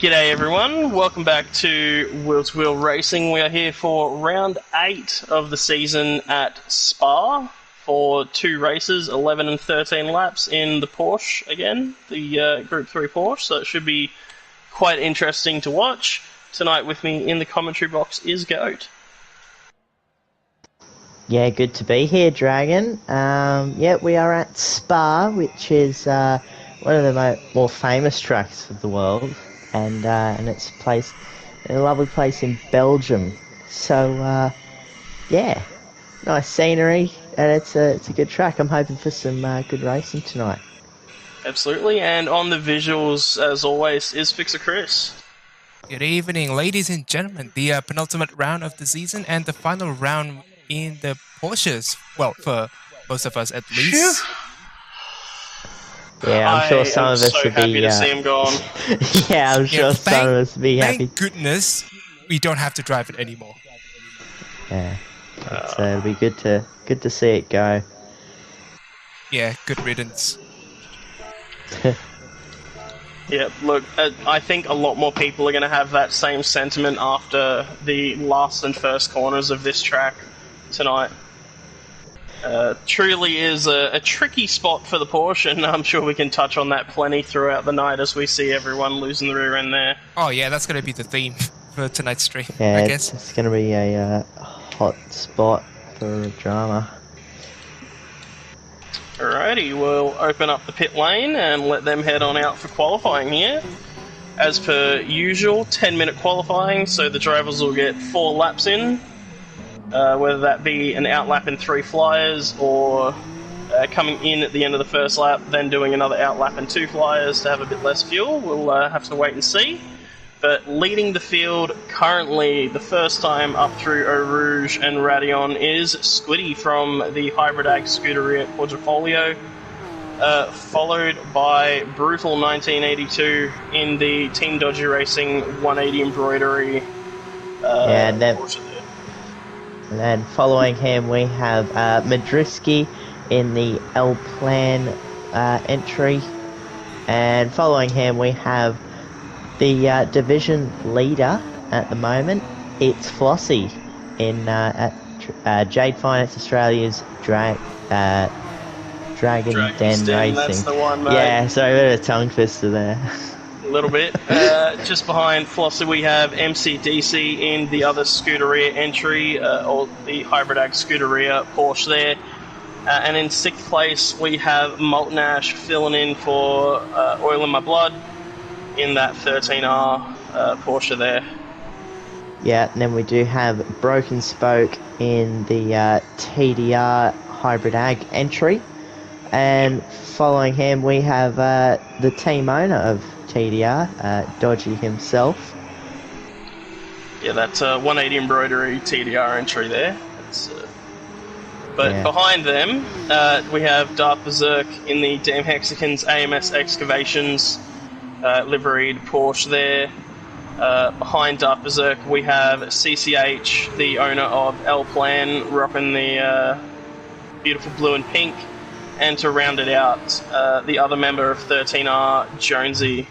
G'day everyone, welcome back to Wheel2Wheel Racing. We are here for round 8 of the season at Spa for 2 races, 11 and 13 laps in the Porsche again, the Group 3 Porsche, so it should be quite interesting to watch. Tonight with me in the commentary box is Goat. Yeah, good to be here, Dragon. Yeah, we are at Spa, which is one of the more famous tracks of the world, and it's placed in a lovely place in Belgium. So yeah, nice scenery, and it's a good track. I'm hoping for some good racing tonight. Absolutely, and on the visuals, as always, is Fixer Chris. Good evening, ladies and gentlemen. The penultimate round of the season and the final round in the Porsches. Well, for most of us at least. Yeah, I'm sure some of us so would happy be. to see him gone. Yeah, I'm sure some of us would be happy. Thank goodness we don't have to drive it anymore. Yeah, it'll be good to see it go. Yeah, good riddance. Yeah, look, I think a lot more people are going to have that same sentiment after the last and first corners of this track tonight. Truly is a tricky spot for the Porsche, and I'm sure we can touch on that plenty throughout the night as we see everyone losing the rear end there. Oh yeah, that's going to be the theme for tonight's stream, Yeah, I guess. it's going to be a hot spot for drama. Alrighty, we'll open up the pit lane and let them head on out for qualifying here. As per usual, 10-minute qualifying, so the drivers will get 4 laps in, whether that be an outlap in 3 flyers or coming in at the end of the first lap, then doing another outlap in 2 flyers to have a bit less fuel. We'll have to wait and see. But leading the field currently, the first time up through Eau Rouge and Raidillon is Squiddy from the Hybrid Ag Scuderia Quadrifoglio, followed by Brutal 1982 in the Team Dodgy Racing 180 embroidery. And then following him we have Madriski in the L Plan entry, and following him we have the division leader at the moment. It's Flossie in at Jade Finance Australia's Dragon Den Racing. That's the one, mate. Yeah, sorry, a bit of a tongue twister there. A little bit. Just behind Flossie we have MCDC in the other Scuderia entry, or the Hybrid Ag Scuderia Porsche there. And in 6th place we have Molten Ash filling in for Oil in My Blood in that 13R Porsche there. Yeah, and then we do have Broken Spoke in the TDR Hybrid Ag entry. And following him we have the team owner of TDR, Dodgy himself. Yeah, that's 180 embroidery TDR entry there. Behind them we have Darth Berserk in the Damn Hexicans AMS Excavations liveried Porsche there. Behind Darth Berserk we have CCH, the owner of L Plan, rocking the beautiful blue and pink. And to round it out, the other member of 13R, Jonesy,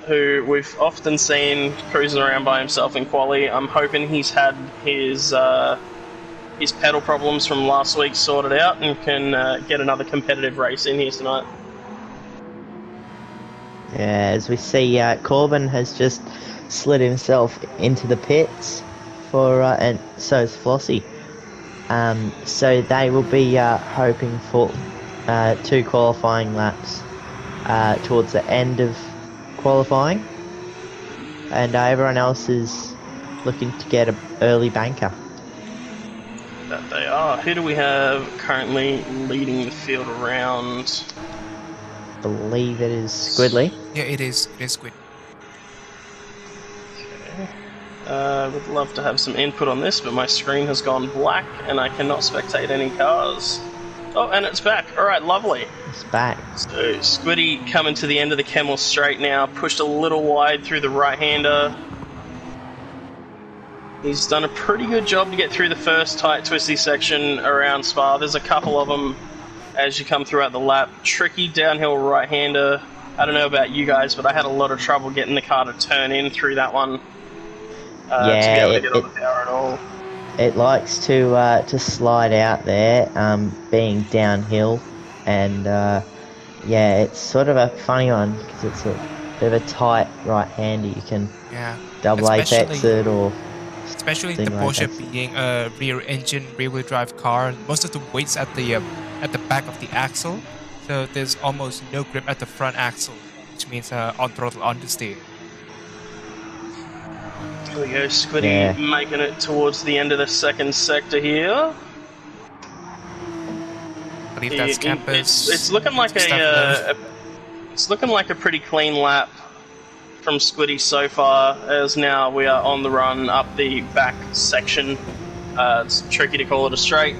who we've often seen cruising around by himself in quali. I'm hoping he's had his pedal problems from last week sorted out and can get another competitive race in here tonight. Yeah, as we see, Corbin has just slid himself into the pits and so is Flossie. So they will be hoping for 2 qualifying laps towards the end of qualifying, and everyone else is looking to get an early banker. That they are. Who do we have currently leading the field around? I believe it is Squidly. Yeah, it is Squid. Would love to have some input on this, but my screen has gone black and I cannot spectate any cars. Oh, and it's back. Alright, lovely. It's back. So, Squiddy coming to the end of the Kemmel straight now, pushed a little wide through the right-hander. He's done a pretty good job to get through the first tight, twisty section around Spa. There's a couple of them as you come throughout the lap. Tricky downhill right-hander I don't know about you guys, but I had a lot of trouble getting the car to turn in through that one to be able to get on the power at all. It likes to slide out there, being downhill, and yeah, it's sort of a funny one because it's a bit of a tight right-hander. You can double apex it or especially the Porsche being a rear-engine, rear-wheel drive car. Most of the weight's at the back of the axle, so there's almost no grip at the front axle, which means on throttle understeer. Here we go, Squiddy making it towards the end of the second sector here. I believe that's campus. It's looking like it's looking like a pretty clean lap from Squiddy so far, as now we are on the run up the back section. It's tricky to call it a straight,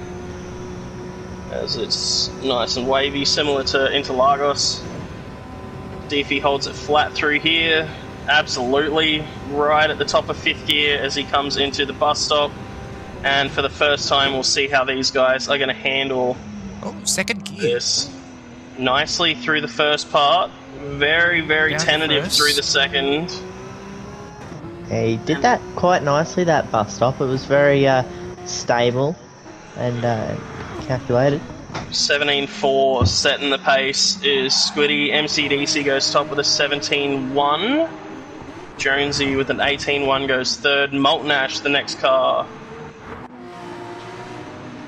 as it's nice and wavy, similar to Interlagos. Deefy holds it flat through here. Absolutely right at the top of 5th gear as he comes into the bus stop, and for the first time we'll see how these guys are going to handle second gear. This nicely through the first part, very tentative through the second. Yeah, he did that quite nicely, that bus stop. It was very stable and calculated. 17.4 setting the pace is Squiddy. MCDC goes top with a 17.1. Jonesy with an 18.1 goes third. Molten Ash, the next car.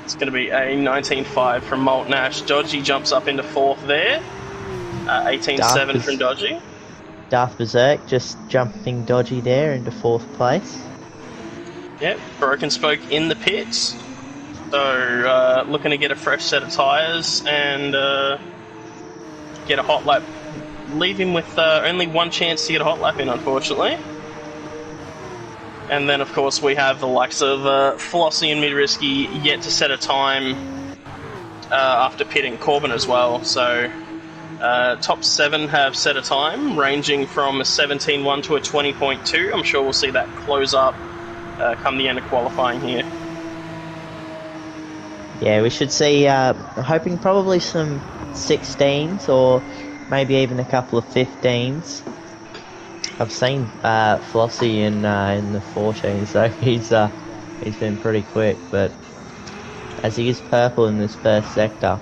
It's going to be a 19.5 from Molten Ash. Dodgy jumps up into 4th there. 18.7 from Dodgy. Darth Berserk just jumping Dodgy there into 4th place. Yep, Broken Spoke in the pits. So, looking to get a fresh set of tyres and get a hot lap. Leave him with only one chance to get a hot lap in, unfortunately. And then, of course, we have the likes of Flossie and Midrisky yet to set a time after pitting Corbin as well. So, top 7 have set a time, ranging from a 17.1 to a 20.2. I'm sure we'll see that close up come the end of qualifying here. Yeah, we should see, hoping probably some 16s or maybe even a couple of 15s. I've seen Flossie in the 14, so he's been pretty quick, but as he is purple in this first sector.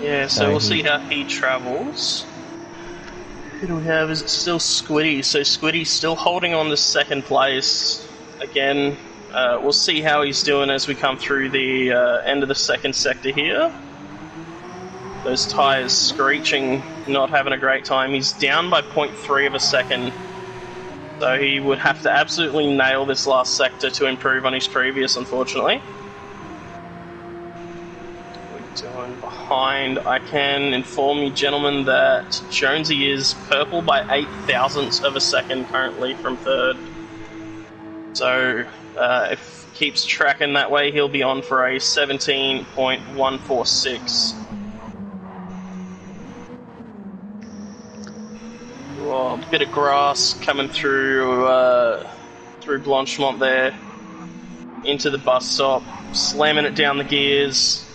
Yeah, so we'll see how he travels. Who do we have? Is it still Squiddy? So Squiddy's still holding on to 2nd place. Again, we'll see how he's doing as we come through the end of the 2nd sector here. Those tyres screeching, not having a great time. He's down by 0.3 of a second. So he would have to absolutely nail this last sector to improve on his previous, unfortunately. We're doing behind. I can inform you, gentlemen, that Jonesy is purple by 8 thousandths of a second currently from 3rd. So if he keeps tracking that way, he'll be on for a 17.146. Oh, a bit of grass coming through Blanchemont there, into the bus stop, slamming it down the gears.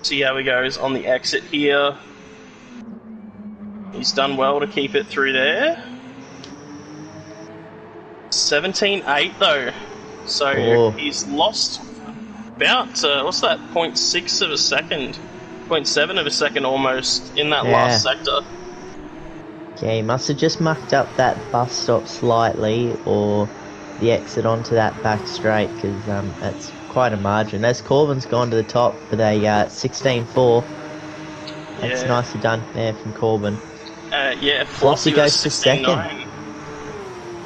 See how he goes on the exit here. He's done well to keep it through there. 17.8 though, so he's lost about, what's that, 0.6 of a second, 0.7 of a second almost in that last sector. Yeah, he must have just mucked up that bus stop slightly, or the exit onto that back straight, because that's quite a margin. As Corbin's gone to the top with a 16.4. That's nicely done there from Corbin. Yeah, Flossie goes to 2nd.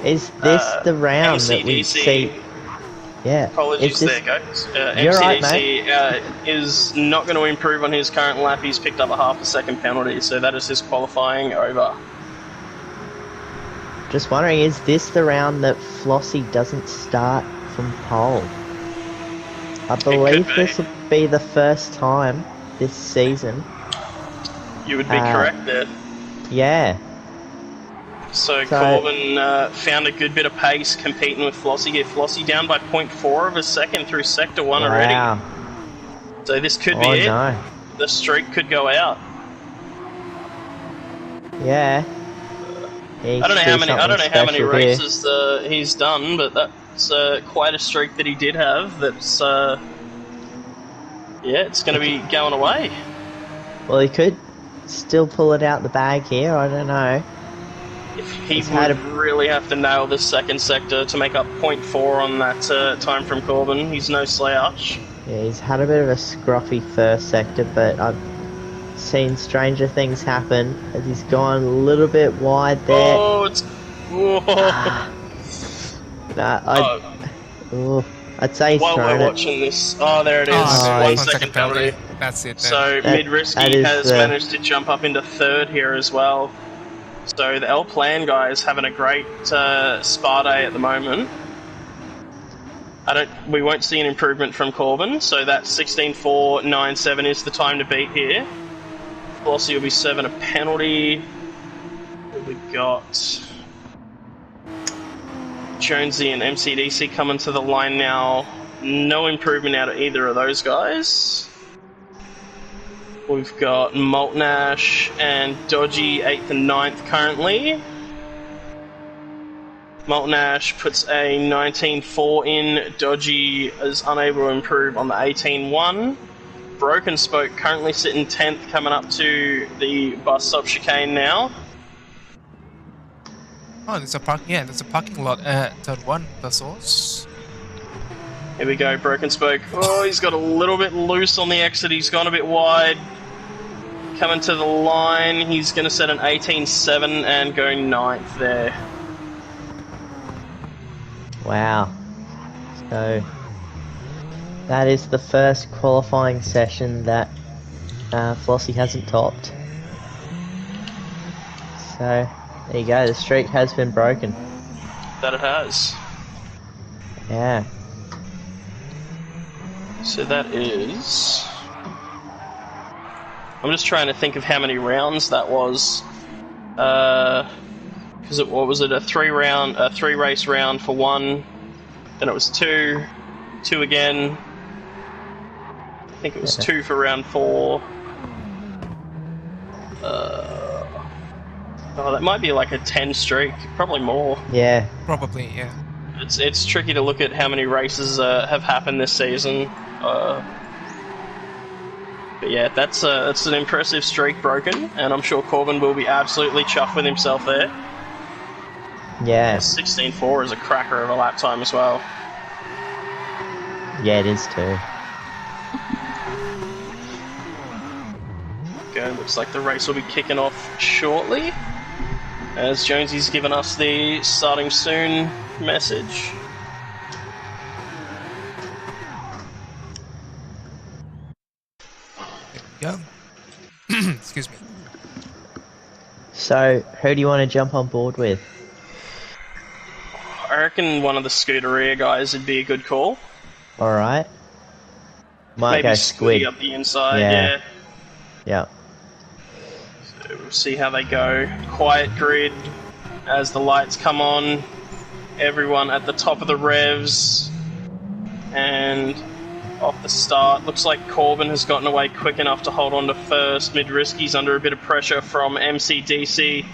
Is this the round MCDC, that we see? Yeah. Apologies there, guys. You're MCDC right, is not going to improve on his current lap. He's picked up a half a second penalty, so that is his qualifying over. Just wondering, is this the round that Flossie doesn't start from pole? I believe this will be the first time this season. You would be correct there. Yeah. So Corbin found a good bit of pace competing with Flossie here. Flossie down by 0.4 of a second through Sector 1 already. So this could be it. No. The streak could go out. Yeah. I don't know how many races he's done, but that's quite a streak that he did have. That's yeah, it's going to be going away. Well, he could still pull it out the bag here. I don't know. He would really have to nail this second sector to make up 0.4 on that time from Corbin. He's no slouch. Yeah, he's had a bit of a scruffy first sector, but I've seen stranger things happen as he's gone a little bit wide there. Oh, it's... I'd say he's while thrown we're it. watching this... Oh, there it is. Oh, 1 second penalty. That's it. Then. So, Mid-Risky has managed to jump up into third here as well. So, the L Plan guys having a great spa day at the moment. We won't see an improvement from Corbin, so that 16.497 is the time to beat here. Flossie will be serving a penalty. We got Jonesy and MCDC coming to the line now. No improvement out of either of those guys. We've got Maltnash and Dodgy 8th and 9th currently. Maltnash puts a 19.4 in. Dodgy is unable to improve on the 18.1. Broken Spoke currently sitting 10th, coming up to the bus stop chicane now. Oh, there's a parking lot at third one, the source. Here we go, Broken Spoke. Oh, he's got a little bit loose on the exit. He's gone a bit wide. Coming to the line, he's going to set an 18.7 and go 9th there. Wow. So that is the first qualifying session that Flossie hasn't topped. So there you go, the streak has been broken. That it has. Yeah. So that is... I'm just trying to think of how many rounds that was. Because what was it? A 3 race round for 1. Then it was 2 again. I think it was 2 for round 4. Oh, that might be like a 10 streak, probably more. Yeah. Probably, yeah. It's tricky to look at how many races have happened this season. But yeah, that's an impressive streak broken, and I'm sure Corbin will be absolutely chuffed with himself there. Yeah. 16.4 is a cracker of a lap time as well. Yeah, it is too. Okay, looks like the race will be kicking off shortly, as Jonesy's given us the starting soon message. There we go. Excuse me. So, who do you want to jump on board with? I reckon one of the Scuderia guys would be a good call. Alright. Might Maybe go Squid. up the inside, yeah. Yeah. So we'll see how they go. Quiet grid as the lights come on. Everyone at the top of the revs. And off the start. Looks like Corbin has gotten away quick enough to hold on to first. Mid-Risky's under a bit of pressure from MCDC,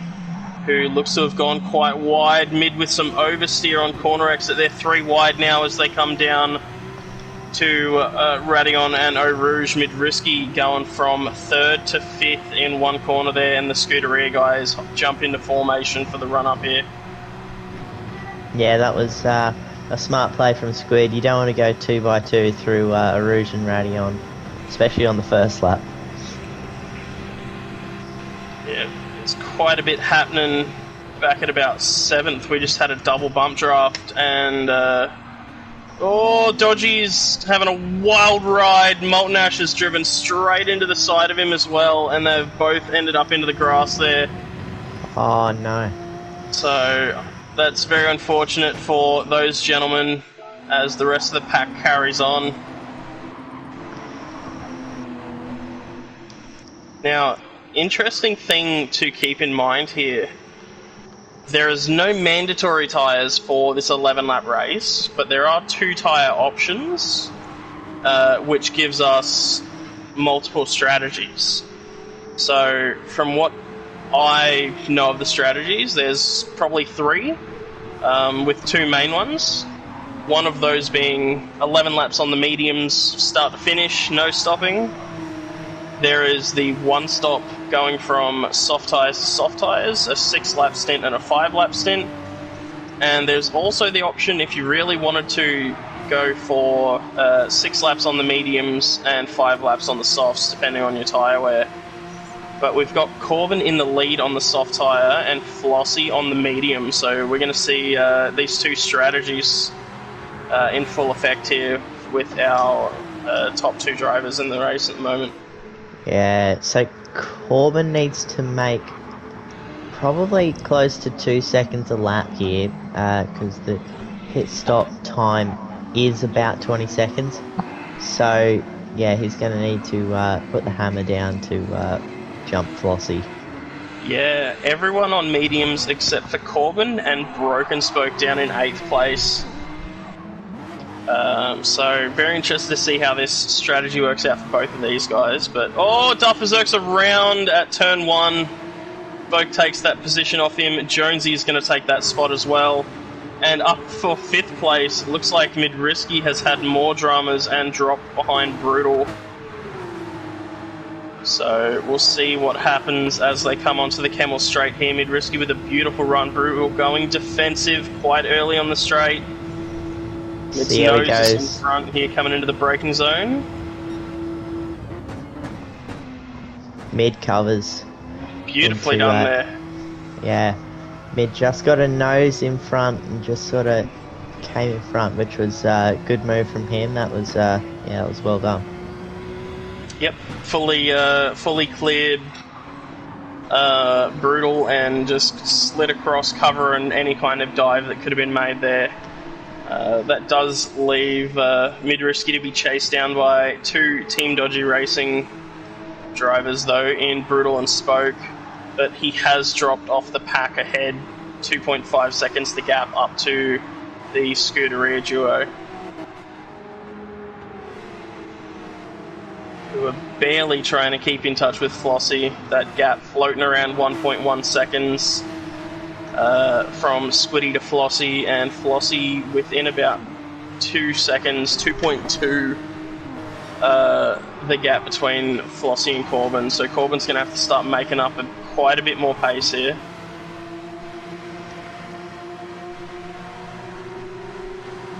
who looks to have gone quite wide. Mid with some oversteer on corner exit. They're 3 wide now as they come down to Radion and Eau Rouge. Mid-Risky going from 3rd to 5th in one corner there, and the Scuderia guys jump into formation for the run-up here. Yeah, that was a smart play from Squid. You don't want to go 2x2 through Eau Rouge and Radion, especially on the first lap. Yeah, there's quite a bit happening back at about 7th. We just had a double bump draft, and Dodgy's having a wild ride. Maltnash has driven straight into the side of him as well, and they've both ended up into the grass there. Oh no. So that's very unfortunate for those gentlemen as the rest of the pack carries on. Now, interesting thing to keep in mind here. There is no mandatory tyres for this 11-lap race, but there are 2 tyre options, which gives us multiple strategies. So, from what I know of the strategies. There's probably 3, with 2 main ones. One of those being 11 laps on the mediums, start to finish, no stopping. There is the 1 stop going from soft tyres to soft tyres, a 6-lap stint and a 5-lap stint. And there's also the option, if you really wanted to, go for 6 laps on the mediums and 5 laps on the softs, depending on your tyre wear. But we've got Corbin in the lead on the soft tyre and Flossie on the medium, so we're going to see these 2 strategies in full effect here with our top 2 drivers in the race at the moment. Yeah, so Corbin needs to make probably close to 2 seconds a lap here, because the pit stop time is about 20 seconds. So, yeah, he's going to need to put the hammer down to jump Flossie. Yeah, everyone on mediums except for Corbin and Broken Spoke down in 8th place. So, very interested to see how this strategy works out for both of these guys. But, Darth Berserk's around at turn 1. Spoke takes that position off him. Jonesy is going to take that spot as well. And up for 5th place, looks like Midrisky has had more dramas and dropped behind Brutal. So we'll see what happens as they come onto the Camel straight here. Midrisky with a beautiful run. Brutal going defensive quite early on the straight. See how he goes. In front here coming into the braking zone. Mid covers. Beautifully done there. Yeah. Mid just got a nose in front and just sort of came in front, which was a good move from him. That was, it was well done. Yep, fully cleared Brutal and just slid across cover and any kind of dive that could have been made there. That does leave Midrisky to be chased down by 2 Team Dodgy Racing drivers, though, in Brutal and Spoke. But he has dropped off the pack ahead, 2.5 seconds the gap up to the Scuderia duo, who are barely trying to keep in touch with Flossie. That gap floating around 1.1 seconds from Squiddy to Flossie, and Flossie within about 2 seconds, 2.2, the gap between Flossie and Corbin. So Corbin's going to have to start making up quite a bit more pace here.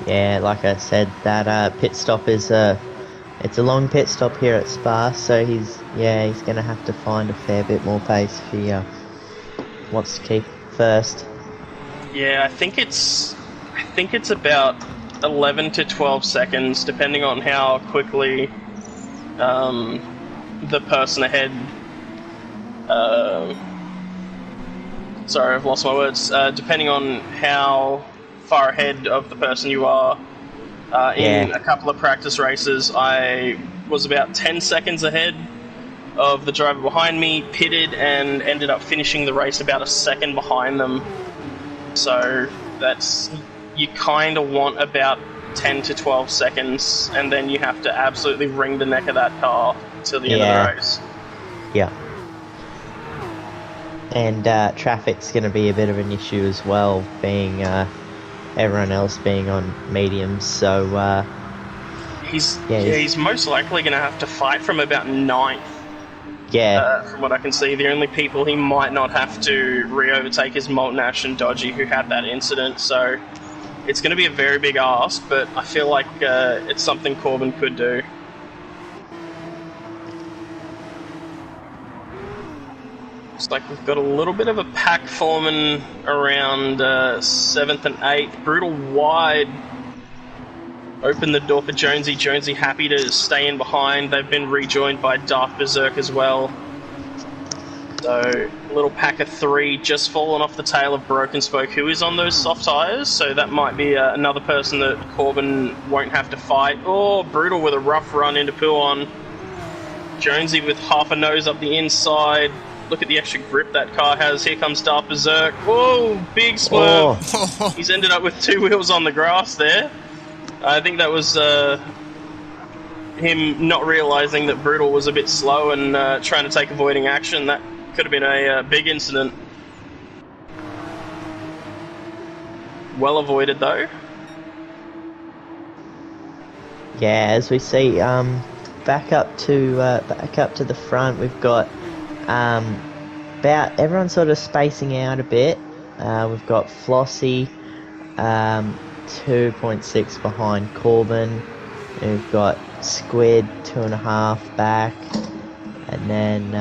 Yeah, like I said, that pit stop is it's a long pit stop here at Spa, so he's going to have to find a fair bit more pace if he wants to keep first. Yeah, I think it's about 11 to 12 seconds, depending on how quickly the person ahead. Sorry, I've lost my words. Depending on how far ahead of the person you are. In a couple of practice races, I was about 10 seconds ahead of the driver behind me, pitted, and ended up finishing the race about a second behind them. So that's, you kind of want about 10 to 12 seconds, and then you have to absolutely wring the neck of that car till the end of the race. Yeah. And traffic's going to be a bit of an issue as well, being everyone else being on mediums. So he's most likely going to have to fight from about 9th. Yeah. From what I can see, the only people he might not have to re-overtake is Molten Ash and Dodgy, who had that incident. So it's going to be a very big ask, but I feel like it's something Corbin could do. Looks like we've got a little bit of a pack forming around 7th and 8th. Brutal wide. Open the door for Jonesy. Jonesy happy to stay in behind. They've been rejoined by Darth Berserk as well. So, a little pack of 3 just fallen off the tail of Broken Spoke, who is on those soft tyres. So that might be another person that Corbin won't have to fight. Oh, Brutal with a rough run into Puon. Jonesy with half a nose up the inside. Look at the extra grip that car has. Here comes Darth Berserk. Whoa, big swerve. Oh. He's ended up with 2 wheels on the grass there. I think that was him not realising that Brutal was a bit slow and trying to take avoiding action. That Could have been a big incident. Well avoided though. Yeah, as we see, back up to the front, we've got about everyone sort of spacing out a bit. We've got Flossie, 2.6 behind Corbin. We've got Squid 2.5 back, and then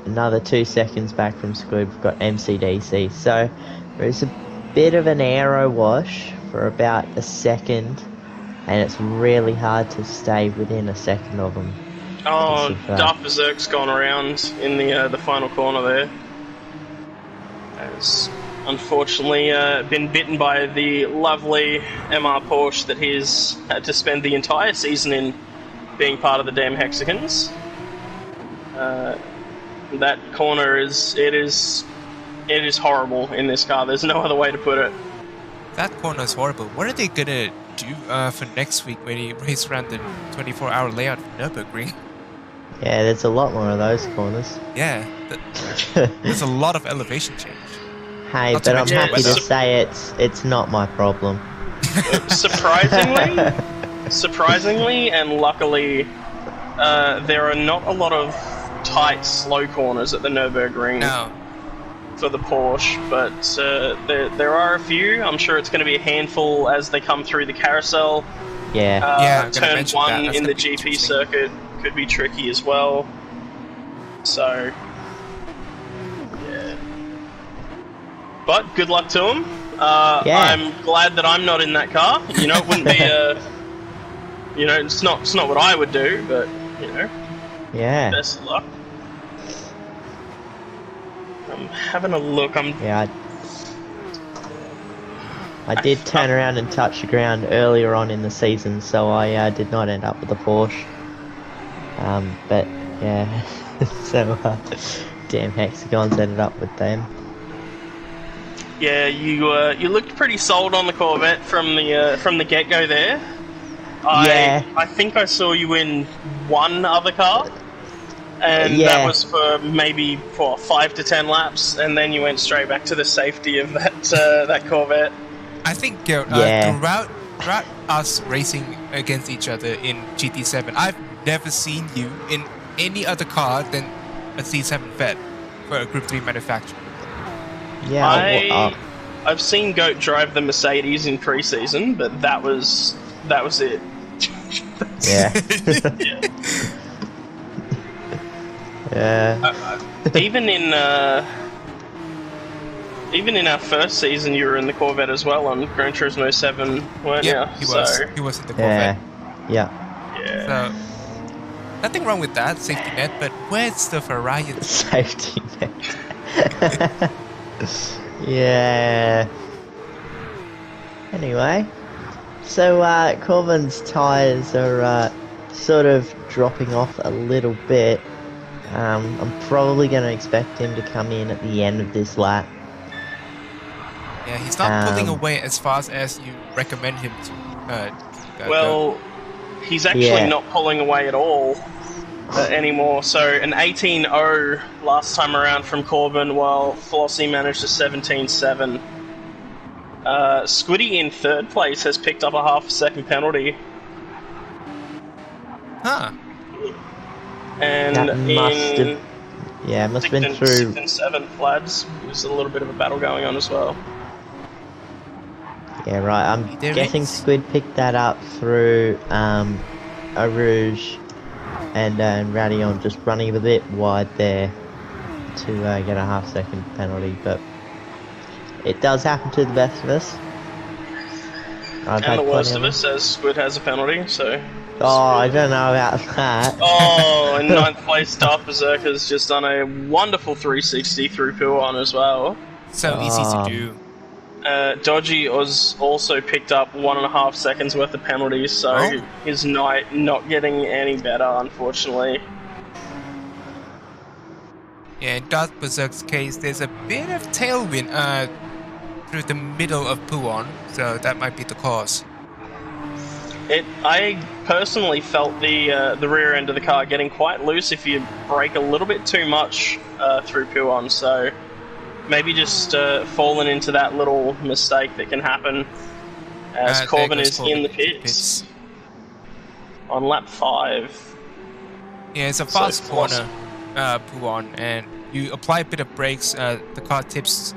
another 2 seconds back from Squid. We've got MCDC. So there's a bit of an aero wash for about a second, and it's really hard to stay within a second of them. Oh, Darth Berserk's gone around in the final corner there. Has unfortunately been bitten by the lovely MR Porsche that he's had to spend the entire season in, being part of the damn Hexagons. That corner is horrible in this car. There's no other way to put it. That corner is horrible. What are they gonna do for next week when he race around the 24-hour layout for Nürburgring? Yeah, there's a lot more of those corners. Yeah, there's a lot of elevation change. Hey, but I'm happy to say it's not my problem. Surprisingly, and luckily, there are not a lot of tight, slow corners at the Nürburgring. No. For the Porsche, but there are a few. I'm sure it's going to be a handful as they come through the carousel. Yeah. Turn 1 in the GP circuit could be tricky as well. So, yeah. But good luck to them. I'm glad that I'm not in that car. You know, it wouldn't be you know, it's not what I would do, but you know. Yeah. Best of luck. I'm having a look. I did turn around and touch the ground earlier on in the season, so I did not end up with a Porsche. But yeah, so damn Hexagons ended up with them. Yeah, you looked pretty sold on the Corvette from the get-go there. I think I saw you in one other car. And that was for maybe 5 to 10 laps, and then you went straight back to the safety of that Corvette. I think throughout us racing against each other in GT7, I've never seen you in any other car than a C7 Vet for a Group 3 manufacturer. Yeah, I've seen Goat drive the Mercedes in pre-season, but that was it. Yeah. Yeah. Even in our first season, you were in the Corvette as well on Gran Turismo 7, weren't you? He was in the Corvette. Yeah. So nothing wrong with that safety net, but where's the variety? Safety net. Yeah. Anyway, so Corbin's tyres are sort of dropping off a little bit. I'm probably going to expect him to come in at the end of this lap. Yeah, he's not pulling away as fast as you recommend him to. He's actually not pulling away at all anymore. So an 18.0 last time around from Corbin, while Flossie managed a 17.7. Squiddy in third place has picked up a half-a-second penalty. Huh. And it must have been through 6th and 7th lads. There's a little bit of a battle going on as well. Yeah, right. I'm guessing Squid picked that up through Eau Rouge and Radion just running a bit wide there to get a half-second penalty, but it does happen to the best of us. And the worst of us, as Squid has a penalty, so... I don't know about that. In 9th place, Darth Berserker's just done a wonderful 360 through Puon as well. So easy to do. Dodgy was also picked up 1.5 seconds worth of penalties, so his night not getting any better, unfortunately. Yeah, in Darth Berserk's case, there's a bit of tailwind through the middle of Puon, so that might be the cause. I personally felt the rear end of the car getting quite loose if you brake a little bit too much through Puon, so maybe just falling into that little mistake that can happen as Corbin is in the pits on lap 5. Yeah, it's a fast corner, Puon, and you apply a bit of brakes, the car tips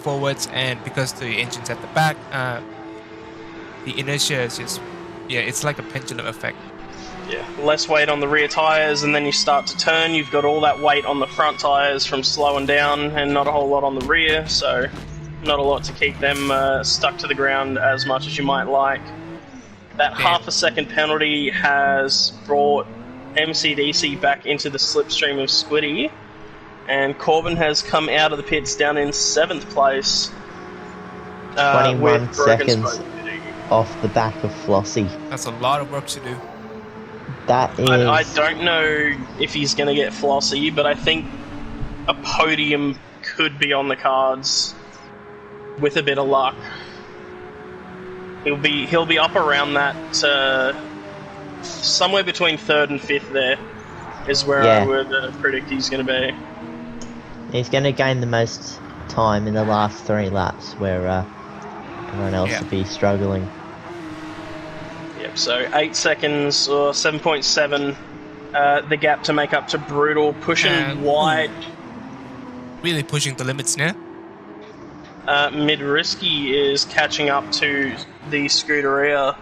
forwards, and because the engine's at the back, the inertia is just, it's like a pendulum effect. Yeah, less weight on the rear tyres, and then you start to turn, you've got all that weight on the front tyres from slowing down, and not a whole lot on the rear, so not a lot to keep them stuck to the ground as much as you might like. That half a second penalty has brought MCDC back into the slipstream of Squiddy, and Corbin has come out of the pits down in 7th place. 21 seconds off the back of Flossie. That's a lot of work to do. That is... I don't know if he's going to get Flossie, but I think a podium could be on the cards with a bit of luck. He'll be up around that somewhere between 3rd and 5th. There is where I would predict he's going to be. He's going to gain the most time in the last 3 laps, where everyone else will be struggling. Yep. So 8 seconds or 7.7. The gap to make up to Brutal, pushing wide. Really pushing the limits now. Mid-Risky is catching up to the Scuderia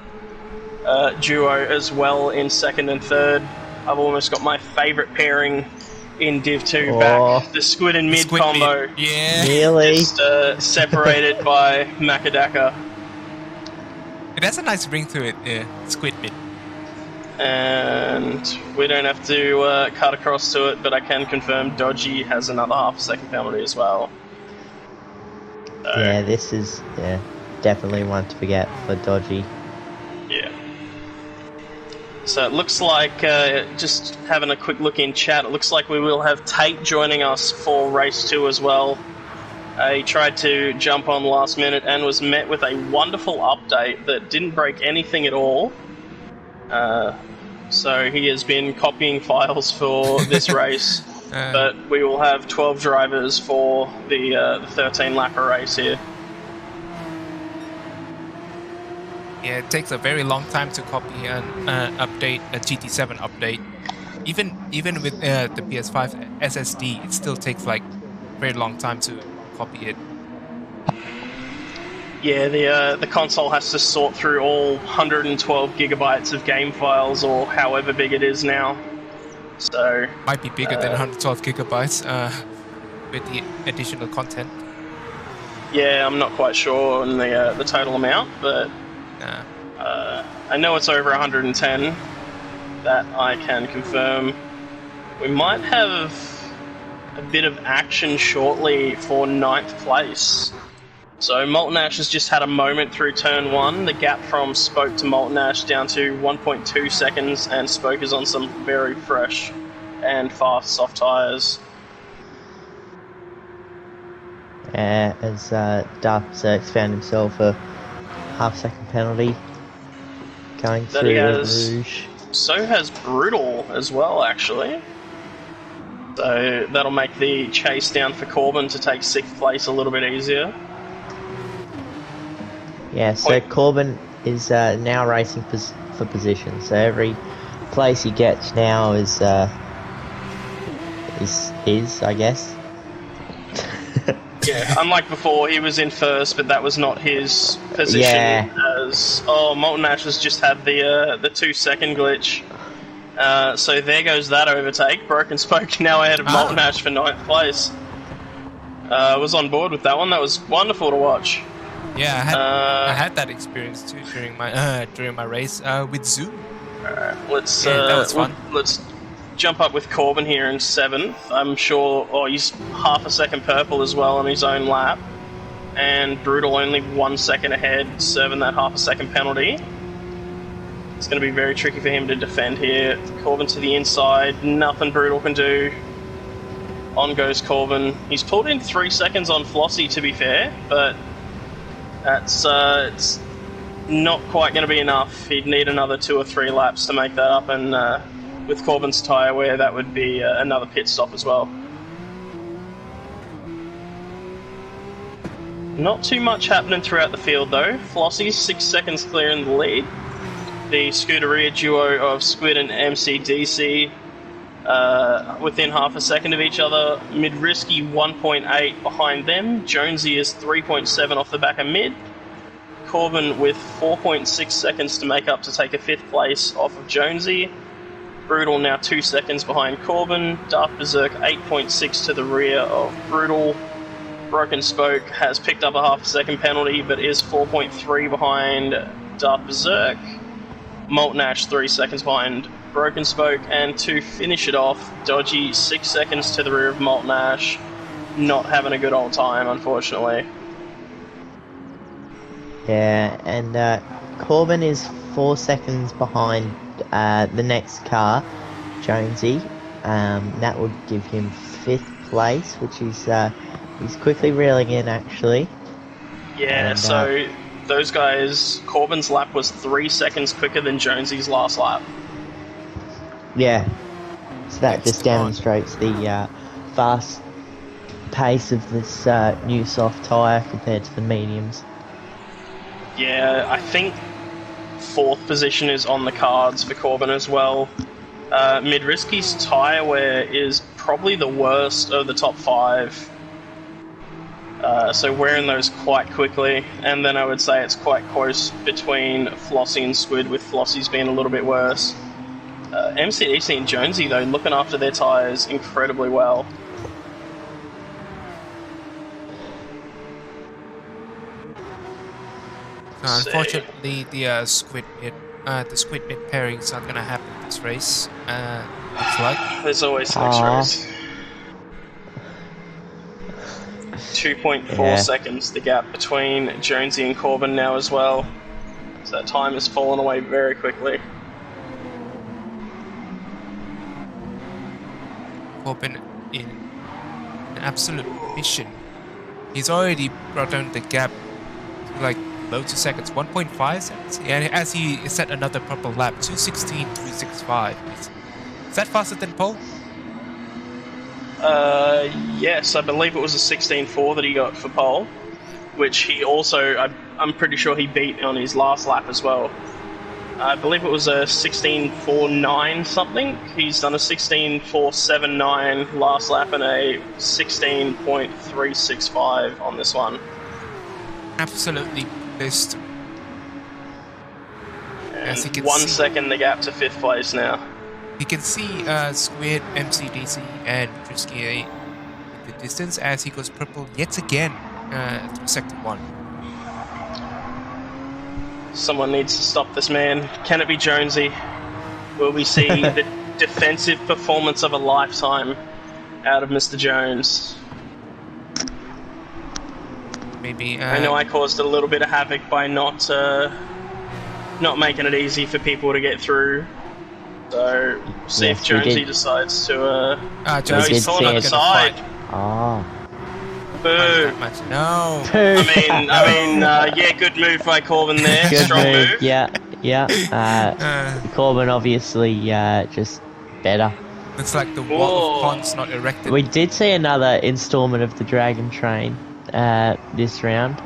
duo as well in 2nd and 3rd. I've almost got my favourite pairing in Div 2 back. The Squid and Mid combo. Yeah. Really? Just separated by Makadaka. It has a nice ring to it, Squid Mid. And we don't have to cut across to it, but I can confirm Dodgy has another half a second penalty as well. So, yeah, this is definitely one to forget for Dodgy. Yeah. So it looks like, just having a quick look in chat, it looks like we will have Tate joining us for race 2 as well. He tried to jump on last minute and was met with a wonderful update that didn't break anything at all. So he has been copying files for this race. But we will have 12 drivers for the 13-lapper race here. Yeah, it takes a very long time to copy an update, a GT7 update. Even with the PS5 SSD, it still takes like a very long time to copy it. Yeah, the console has to sort through all 112 gigabytes of game files, or however big it is now. So might be bigger than 112 gigabytes with the additional content. Yeah, I'm not quite sure on the total amount, but I know it's over 110. That I can confirm. We might have a bit of action shortly for 9th place. So Molten Ash has just had a moment through turn 1. The gap from Spoke to Molten Ash down to 1.2 seconds, and Spoke is on some very fresh and fast soft tyres. As Dark Zerx found himself a half-second penalty going through Rouge. So has Brutal as well, actually. So that'll make the chase down for Corbin to take 6th place a little bit easier. Yeah, so Corbin is now racing for position. So every place he gets now is his, I guess. Yeah, unlike before, he was in first, but that was not his position. Yeah. As Molten Ash has just had the 2-second glitch. So there goes that overtake. Broken Spoke now ahead of Molten Ash for 9th place. I was on board with that one. That was wonderful to watch. Yeah, I had that experience too during my race with Zoom. Alright, let's that was fun. Let's jump up with Corbin here in 7th. I'm sure he's half a second purple as well on his own lap. And Brutal only 1 second ahead, serving that half a second penalty. It's going to be very tricky for him to defend here. Corbin to the inside, nothing Brutal can do. On goes Corbin. He's pulled in 3 seconds on Flossie, to be fair, but that's it's not quite going to be enough. He'd need another 2 or 3 laps to make that up, and with Corbin's tyre wear, that would be another pit stop as well. Not too much happening throughout the field though. Flossie's 6 seconds clear in the lead. The Scuderia duo of Squid and MCDC within half a second of each other. Mid-Risky 1.8 behind them. Jonesy is 3.7 off the back of mid. Corbin with 4.6 seconds to make up to take a 5th place off of Jonesy. Brutal now 2 seconds behind Corbin. Darth Berserk 8.6 to the rear of Brutal. Broken Spoke has picked up a half a second penalty, but is 4.3 behind Darth Berserk. Molten Ash 3 seconds behind Broken Spoke, and to finish it off, Dodgy 6 seconds to the rear of Molten Ash. Not having a good old time, unfortunately. Yeah, and Corbin is 4 seconds behind the next car, Jonesy. That would give him 5th place, which is he's quickly reeling in actually. Yeah, and, so those guys, Corbin's lap was 3 seconds quicker than Jonesy's last lap. Yeah, so that just demonstrates the fast pace of this new soft tyre compared to the mediums. Yeah, I think 4th position is on the cards for Corbin as well. Mid-Risky's tyre wear is probably the worst of the top 5. So wearing those quite quickly, and then I would say it's quite close between Flossie and Squid, with Flossie's being a little bit worse. MCDC and Jonesy, though, looking after their tyres incredibly well. Unfortunately, the Squid mid pairing's not gonna happen this race. Looks like there's always next race. 2.4 seconds the gap between Jonesy and Corbin now as well. So that time has fallen away very quickly. Corbin in an absolute mission. He's already brought down the gap to like loads of seconds, 1.5 seconds. And as he set another purple lap, 2:16.365. Is that faster than Paul? Yes, I believe it was a 16.4 that he got for pole, which he also, I'm pretty sure he beat on his last lap as well. I believe it was a 16.49 something. He's done a 16.479 last lap and a 16.365 on this one. Absolutely pissed. And 1 second the gap to 5th place now. You can see Squid, MCDC, and Trisky in the distance as he goes purple yet again through Sector 1. Someone needs to stop this man. Can it be Jonesy? Will we see the defensive performance of a lifetime out of Mr. Jones? Maybe. I know I caused a little bit of havoc by not making it easy for people to get through. So, see if Jonesy decides to... no, he's pulling on the side. Oh. Boo. No. I mean, yeah, good move by Corbin there. Good Strong move. Yeah. Corbin obviously just better. It's like the wall of ponds not erected. We did see another installment of the Dragon Train this round.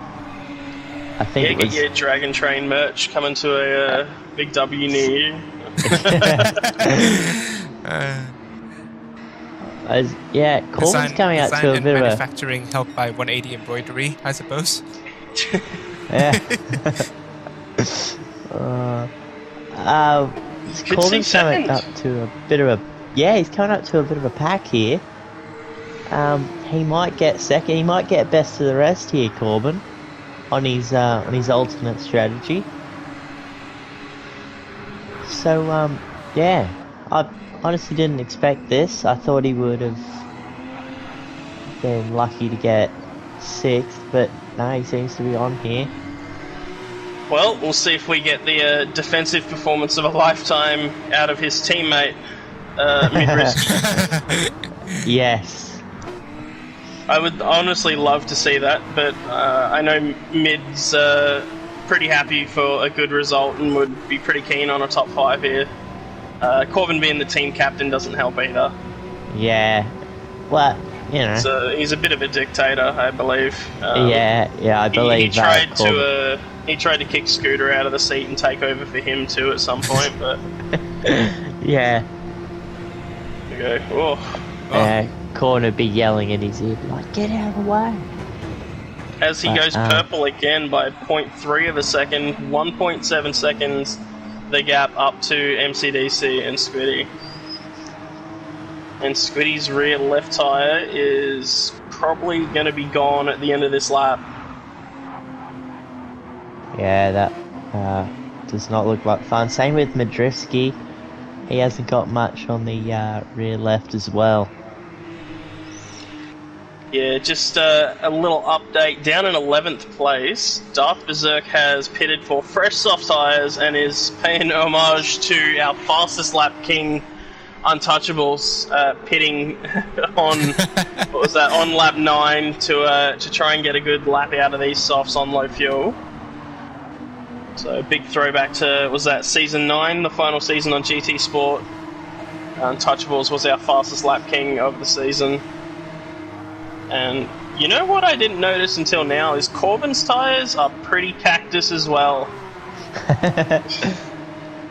I think it was... get your Dragon Train merch coming to a Big W near you. Corbin's coming out to a bit of a... manufacturing helped by 180 embroidery, I suppose. Yeah. Corbin's coming up to a bit of a... Yeah, he's coming up to a bit of a pack here. He might get second, he might get best of the rest here, Corbin, on his alternate strategy. So, yeah, I honestly didn't expect this. I thought he would have been lucky to get 6th, but no, he seems to be on here. Well, we'll see if we get the defensive performance of a lifetime out of his teammate, Mid-Risk. Yes. I would honestly love to see that, but I know Mid's pretty happy for a good result and would be pretty keen on a top 5 here. Corbin being the team captain doesn't help either. Yeah. Well, you know. So he's a bit of a dictator, I believe. Yeah, I believe he tried Corbin. he tried to kick Scooter out of the seat and take over for him too at some point, but yeah. There you go. Oh. Corn would be yelling in his ear, like, "Get out of the way!" As he goes purple again by 0.3 of a second, 1.7 seconds, the gap up to MCDC and Squiddy. And Squiddy's rear left tyre is probably going to be gone at the end of this lap. Yeah, that does not look like fun. Same with Madrivsky. He hasn't got much on the rear left as well. Yeah, just a little update. Down in 11th place, Darth Berserk has pitted for fresh soft tyres and is paying homage to our fastest lap king, Untouchables, pitting on what was that, on lap 9 to try and get a good lap out of these softs on low fuel. So big throwback to, was that season 9, the final season on GT Sport. Untouchables was our fastest lap king of the season. And you know what I didn't notice until now is Corbin's tyres are pretty cactus as well.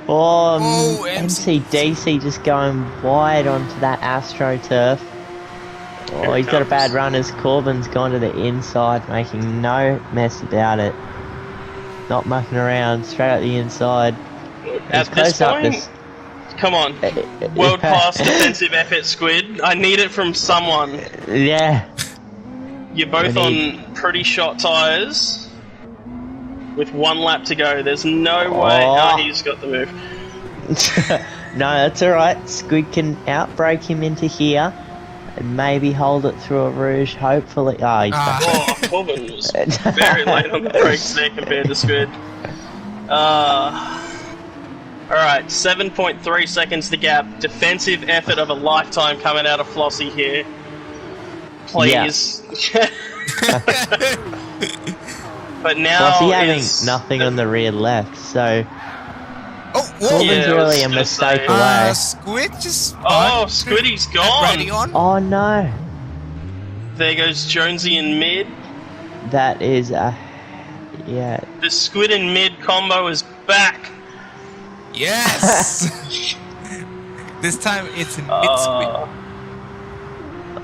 MCDC just going wide onto that AstroTurf. Oh, he's got a bad run as Corbin's gone to the inside, making no mess about it. Not mucking around, straight at the inside. At this point, come on. World-class defensive effort, Squid. I need it from someone. Yeah. You're both on pretty shot tyres with 1 lap to go. There's no way. Oh, he's got the move. No, that's alright. Squid can outbrake him into here and maybe hold it through a rouge, hopefully. Oh, he's back. Corbin was very late on the brakes there compared to Squid. Alright, 7.3 seconds to gap. Defensive effort of a lifetime coming out of Flossie here. Please. Yeah. But now Flossie having nothing on the rear left, so... Corbin's really a mistake away. Squid just... Oh, Squiddy's gone! Oh no! There goes Jonesy in mid. That is yeah. The Squid and mid combo is back! Yes! This time it's mid Squid.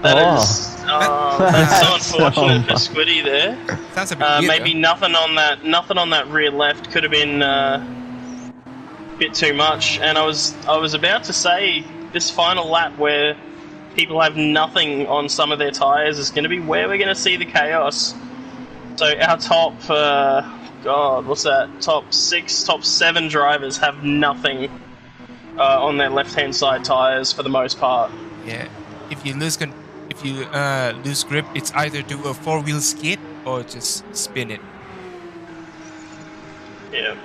That's so unfortunate for Squiddy there. Sounds a bit weird, maybe nothing on that rear left could have been a bit too much. And I was about to say this final lap where people have nothing on some of their tyres is going to be where we're going to see the chaos. So our top top 6, top 7 drivers have nothing on their left-hand side tyres for the most part. Yeah, if you lose grip, it's either do a 4-wheel skid or just spin it. Yeah.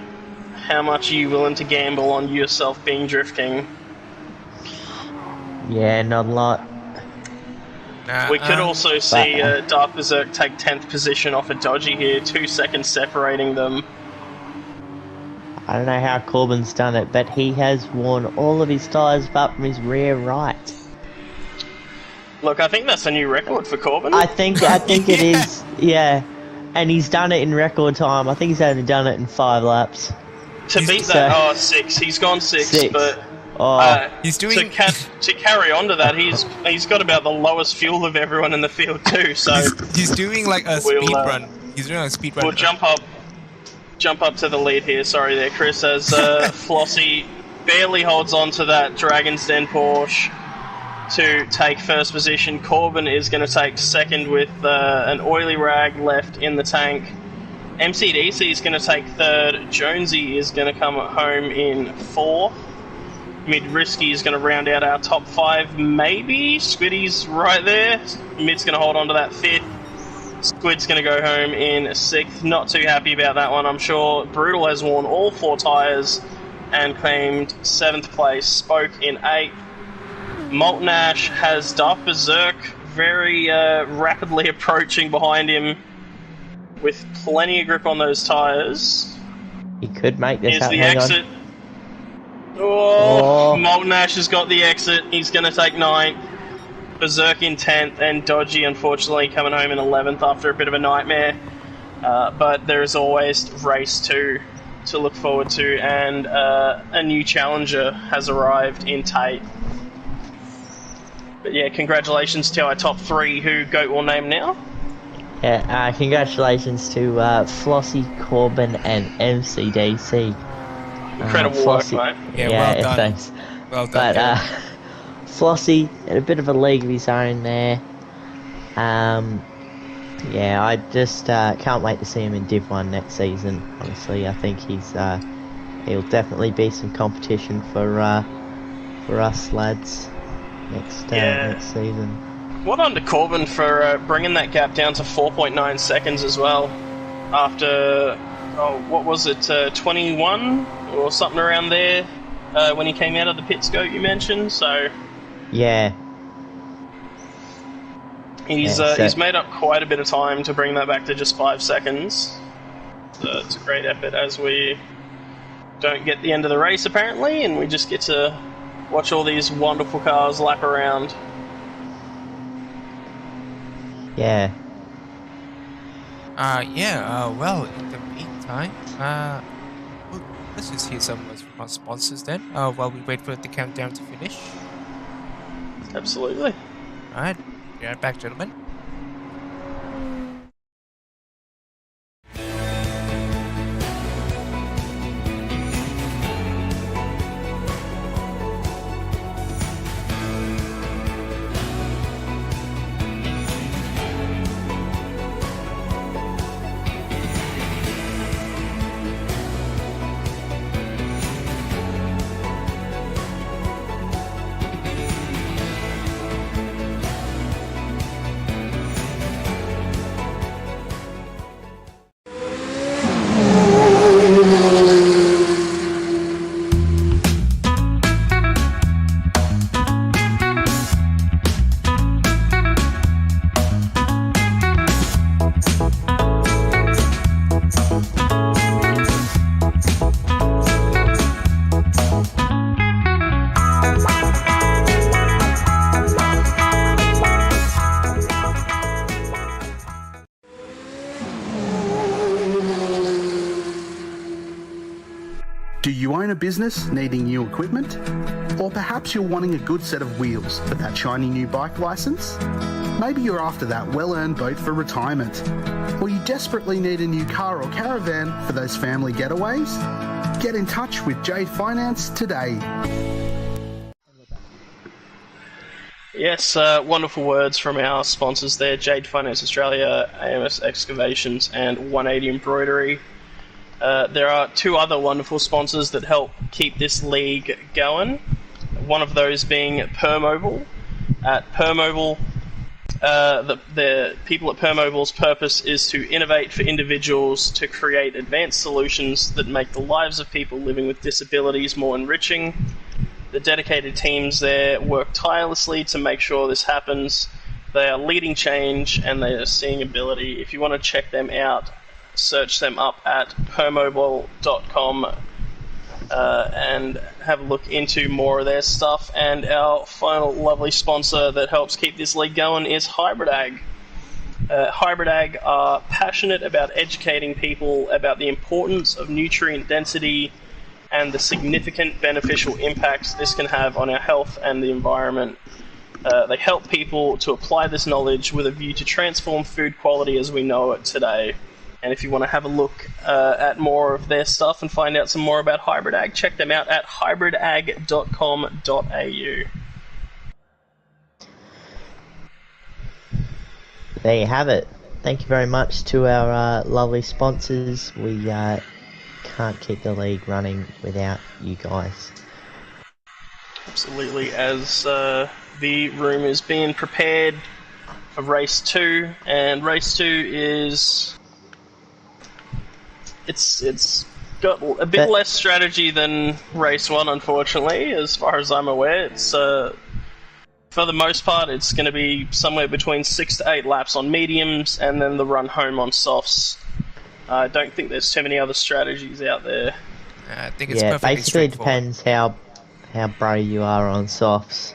How much are you willing to gamble on yourself being drifting? Yeah, not a lot. We could also see Darth Berserk take 10th position off a dodgy here, 2 seconds separating them. I don't know how Corbin's done it, but he has worn all of his tyres apart from his rear right. Look, I think that's a new record for Corbin. I think it is, yeah. And he's done it in record time. I think he's only done it in 5 laps. To beat that, 6. He's gone 6, but he's doing to carry on to that. He's got about the lowest fuel of everyone in the field too. So he's doing like a speed run. He's doing a speed run. We'll jump up to the lead here. Sorry there, Chris. As Flossie barely holds on to that Dragon's Den Porsche to take first position. Corbin is going to take second with an oily rag left in the tank. MCDC is going to take third. Jonesy is going to come home in 4th. Mid-Risky is going to round out our top 5, maybe. Squiddy's right there. Mid's going to hold on to that 5th. Squid's going to go home in 6th. Not too happy about that one, I'm sure. Brutal has worn all 4 tyres and claimed 7th place. Spoke in 8th. Molten Ash has Darth Berserk very rapidly approaching behind him with plenty of grip on those tyres. He could make this Here's up. the Hang exit. on. Oh, Oh. Molten Ash has got the exit. He's going to take 9th. Berserk in 10th, and Dodgy, unfortunately, coming home in 11th after a bit of a nightmare. But there is always race 2 to look forward to, and a new challenger has arrived in Tate. But yeah, congratulations to our top 3, who Goat will name now. Yeah, congratulations to Flossie, Corbin, and MCDC. Incredible Flossie, Yeah, work, mate. well done. thanks. Well done, But Flossie had a bit of a league of his own there. Yeah, I just can't wait to see him in Div 1 next season. Honestly, I think he'll definitely be some competition for us lads next season. Well done to Corbin for bringing that gap down to 4.9 seconds as well. After, what was it, 21 or something around there when he came out of the pit scope you mentioned. So Yeah. he's made up quite a bit of time to bring that back to just 5 seconds. So it's a great effort as we don't get the end of the race apparently, and we just get to watch all these wonderful cars lap around. Yeah. Well, in the meantime, let's just hear some words from our sponsors then, while we wait for the countdown to finish. Absolutely. Alright, be right back, gentlemen. Do you own a business needing new equipment? Or perhaps you're wanting a good set of wheels for that shiny new bike license? Maybe you're after that well-earned boat for retirement. Or you desperately need a new car or caravan for those family getaways? Get in touch with Jade Finance today. Yes, wonderful words from our sponsors there, Jade Finance Australia, AMS Excavations, and 180 Embroidery. There are 2 other wonderful sponsors that help keep this league going. One of those being Permobile. At Permobile, the people at Permobile's purpose is to innovate for individuals to create advanced solutions that make the lives of people living with disabilities more enriching. The dedicated teams there work tirelessly to make sure this happens. They are leading change and they are seeing ability. If you want to check them out, search them up at permobile.com and have a look into more of their stuff. And our final lovely sponsor that helps keep this league going is Hybrid Ag. Hybrid Ag are passionate about educating people about the importance of nutrient density and the significant beneficial impacts this can have on our health and the environment. They help people to apply this knowledge with a view to transform food quality as we know it today. And if you want to have a look at more of their stuff and find out some more about Hybrid Ag, check them out at hybridag.com.au. There you have it. Thank you very much to our lovely sponsors. We can't keep the league running without you guys. Absolutely, as the room is being prepared for Race 2, and Race 2 is... It's got a bit less strategy than Race 1, unfortunately, as far as I'm aware. It's for the most part, it's going to be somewhere between 6 to 8 laps on mediums, and then the run home on softs. I don't think there's too many other strategies out there. I think it's Yeah, perfectly basically it straightforward. depends how brave you are on softs.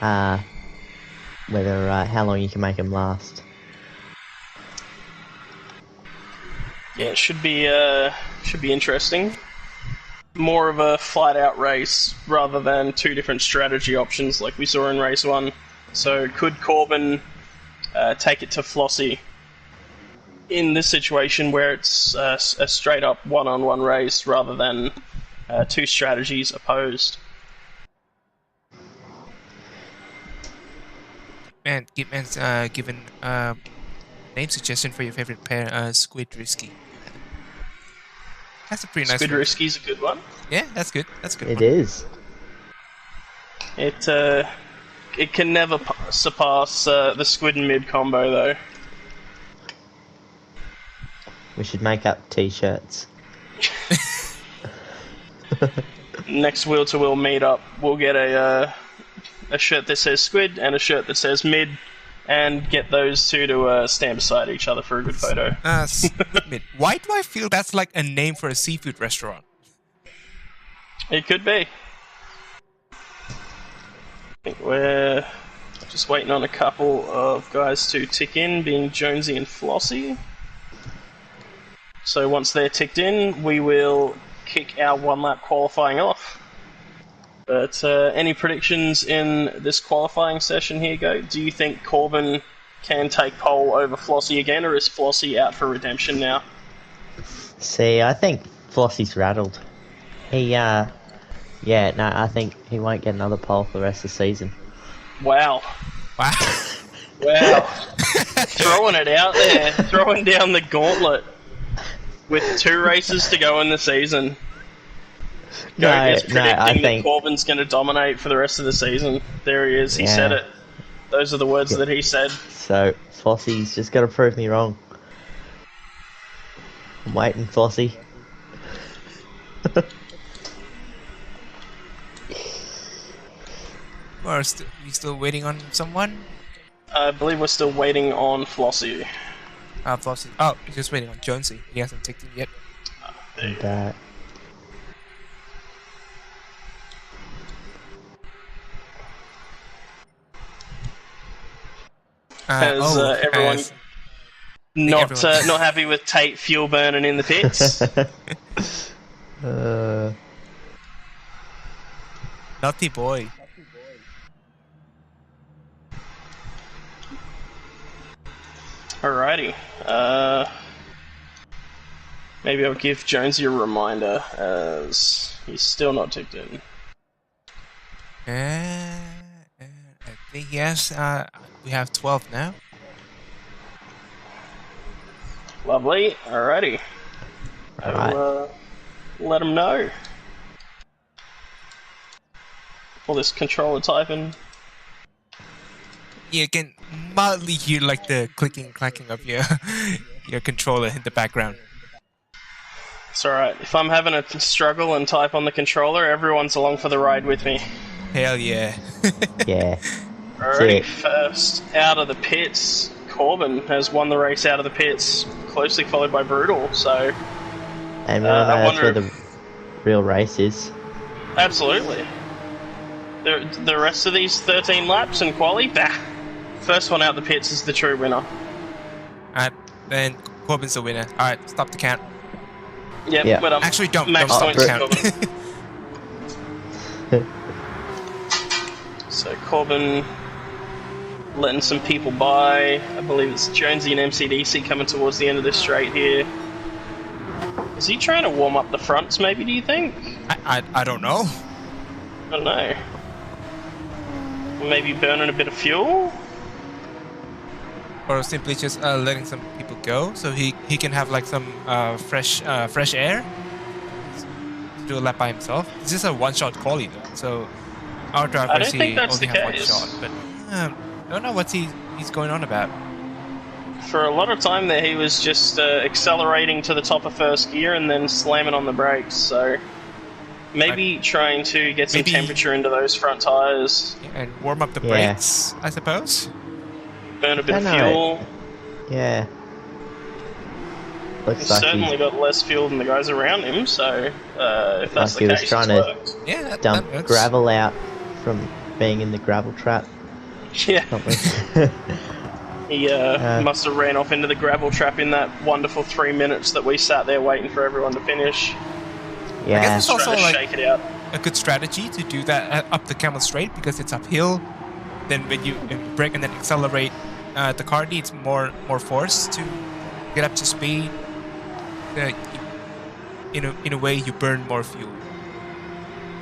Whether how long you can make them last. Yeah, it should be interesting. More of a flat-out race rather than two different strategy options like we saw in race 1. So could Corbin take it to Flossie in this situation where it's a straight-up one-on-one race rather than two strategies opposed? Man, Gitman's given name suggestion for your favorite pair, Squid Risky. That's a pretty nice Squid one. Risky's a good one. Yeah, that's good. That's a good. It one. is. It can never surpass the Squid and Mid combo though. We should make up t-shirts. Next Wheel2Wheel meetup, we'll get a shirt that says Squid and a shirt that says Mid, and get those two to stand beside each other for a good photo. Squid Mid. Why do I feel that's like a name for a seafood restaurant? It could be. I think we're just waiting on a couple of guys to tick in, being Jonesy and Flossie. So once they're ticked in, we will kick our one-lap qualifying off. But any predictions in this qualifying session here, Go? Do you think Corbin can take pole over Flossie again, or is Flossie out for redemption now? See, I think Flossie's rattled. I think he won't get another pole for the rest of the season. Wow. Wow. Wow. Throwing it out there, throwing down the gauntlet with 2 races to go in the season. Goat is predicting that Corbin's going to dominate for the rest of the season. There he is. He said it. Those are the words that he said. So, Flossie's just got to prove me wrong. I'm waiting, Flossie. Or we still waiting on someone? I believe we're still waiting on Flossie. Flossie. Oh, we're just waiting on Jonesy. He hasn't ticked in yet. And, everyone not happy with Tate fuel burning in the pits? Naughty boy. Alrighty. Maybe I'll give Jonesy a reminder as he's still not ticked in. I think yes. We have 12 now. Lovely. Alrighty. I'll let him know. All this controller typing. You can mildly hear like the clicking, clacking of your your controller in the background. It's alright. If I'm having a struggle and type on the controller, everyone's along for the ride with me. Hell yeah. Yeah. Alrighty, first out of the pits, Corbin has won the race out of the pits, closely followed by Brutal, so... And that's where the real race is. Absolutely. The rest of these 13 laps and quali, first one out the pits is the true winner. Alright, then Corbin's the winner. Alright, stop the count. Yep, but actually don't stop the count. So Corbin letting some people by. I believe it's Jonesy and MCDC coming towards the end of this straight here. Is he trying to warm up the fronts, maybe, do you think? I don't know. I don't know. Maybe burning a bit of fuel? Or simply just letting some people go, so he can have like some fresh air. Do a lap by himself. This is a one-shot quali though, so our drivers I don't think that's only the have case. one shot. But I don't know what he's going on about. For a lot of time there, he was just accelerating to the top of first gear and then slamming on the brakes. So maybe trying to get some temperature into those front tires and warm up the brakes, I suppose. Burn a bit of fuel. Yeah. Looks He's like certainly he's got less fuel than the guys around him, so if that's like he the was case, trying it's to worked. Yeah, that dump works. gravel out from being in the gravel trap. Yeah, Something. he must have ran off into the gravel trap in that wonderful 3 minutes that we sat there waiting for everyone to finish. I guess Yeah. it's also Trying to like shake it out. a good strategy to do that up the Camel Straight because it's uphill. Then when you brake and then accelerate, the car needs more force to get up to speed. In a way, you burn more fuel.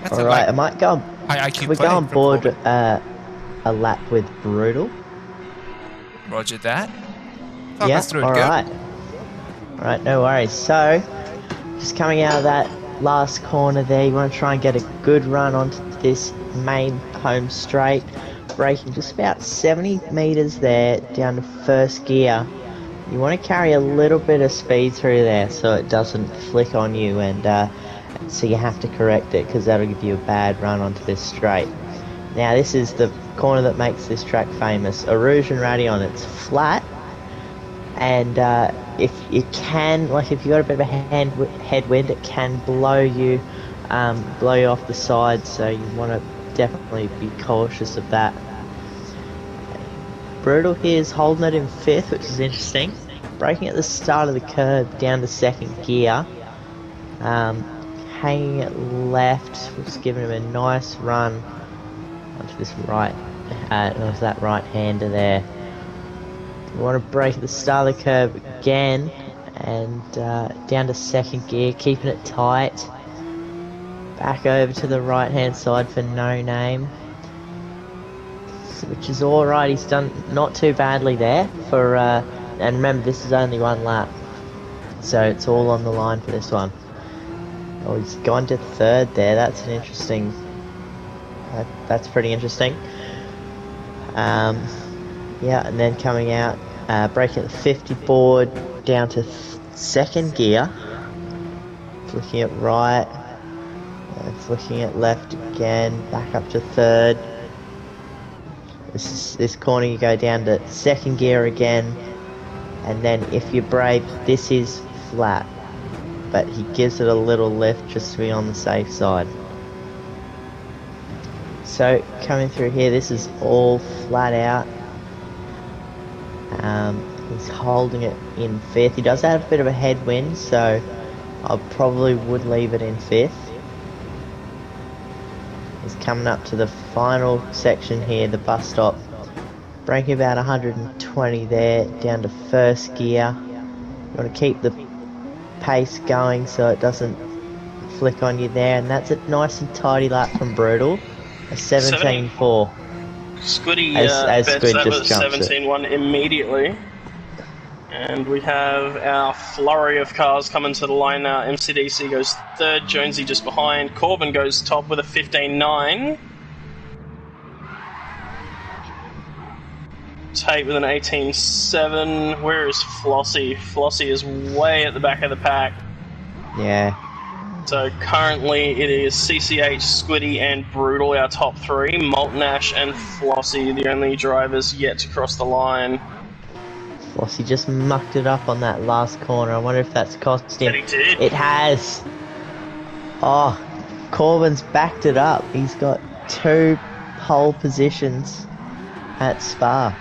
That's All right, I might go. high Can IQ we play go on from board Corbin. a lap with Brutal? Roger that. Talk Yeah. us through it. All Go. right. All right, no worries. So, just coming out of that last corner there, you want to try and get a good run onto this main home straight, braking just about 70 meters there down to first gear. You want to carry a little bit of speed through there so it doesn't flick on you, and so you have to correct it because that'll give you a bad run onto this straight. Now this is the corner that makes this track famous. Eroge and Radion, it's flat, and if it can, like if you got a bit of a headwind, it can blow you off the side, so you want to definitely be cautious of that. Brutal here is holding it in 5th, which is interesting. Braking at the start of the curve down to 2nd gear. Hanging it left, just giving him a nice run onto this right, that right-hander there. You want to brake at the start of the curve again, and down to 2nd gear, keeping it tight. Back over to the right-hand side for No Name, which is alright. He's done not too badly there for, and remember this is only 1 lap, so it's all on the line for this one. Oh, he's gone to 3rd there. That's an interesting. That's pretty interesting. Yeah, and then coming out, braking at the 50 board down to 2nd gear, flicking it right, flicking it left again, back up to 3rd. This corner you go down to 2nd gear again, and then if you brake, this is flat, but he gives it a little lift just to be on the safe side. So coming through here, this is all flat out. He's holding it in 5th. He does have a bit of a headwind, so I probably would leave it in 5th. He's coming up to the final section here, the bus stop. Braking about 120 there, down to 1st gear. You want to keep the pace going so it doesn't flick on you there, and that's a nice and tidy lap from Brutal. A 17.4. Squiddy as bets Squid that just was jumps it. 17-1 immediately. And we have our flurry of cars coming to the line now. MCDC goes 3rd, Jonesy just behind. Corbin goes top with a 15.9. Tate with an 18.7. Where is Flossie? Flossie is way at the back of the pack. Yeah. So currently it is CCH, Squiddy and Brutal, our top 3. Molten Ash and Flossie, the only drivers yet to cross the line. Flossie just mucked it up on that last corner. I wonder if that's cost him. But he did. It has. Oh, Corbin's backed it up. He's got 2 pole positions at Spa.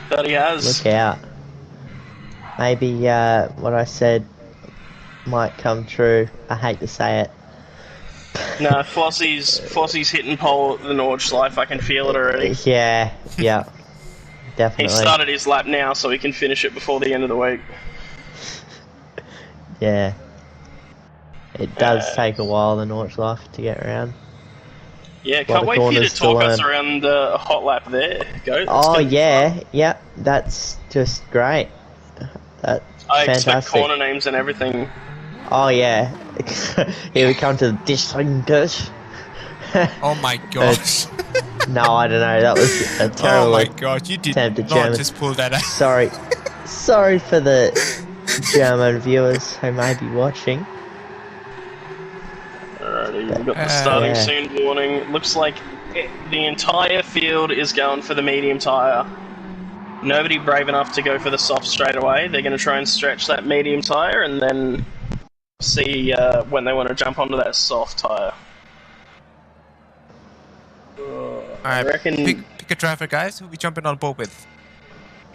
That he has. Look out. Maybe what I said might come true. I hate to say it. No, Flossie's hitting pole at the Nordschleife. I can feel it already. Yeah, definitely. He started his lap now, so he can finish it before the end of the week. Yeah. It does take a while, the Nordschleife, to get around. Yeah, can't wait for you to talk us around the hot lap there. Go. Oh, yeah, that's just great. That's I expect fantastic. corner names and everything. Oh, yeah. Here we come to the distinguish. Oh my gosh. No, I don't know. That was a terrible Oh my god, you did attempt not at German. just pull that out. Sorry for the German viewers who may be watching. Alrighty, we've got the starting yeah. soon warning. Looks like the entire field is going for the medium tyre. Nobody brave enough to go for the soft straight away. They're going to try and stretch that medium tyre and then see when they want to jump onto that soft tyre. I Alright, reckon. pick a driver, guys. Who we jumping on board with?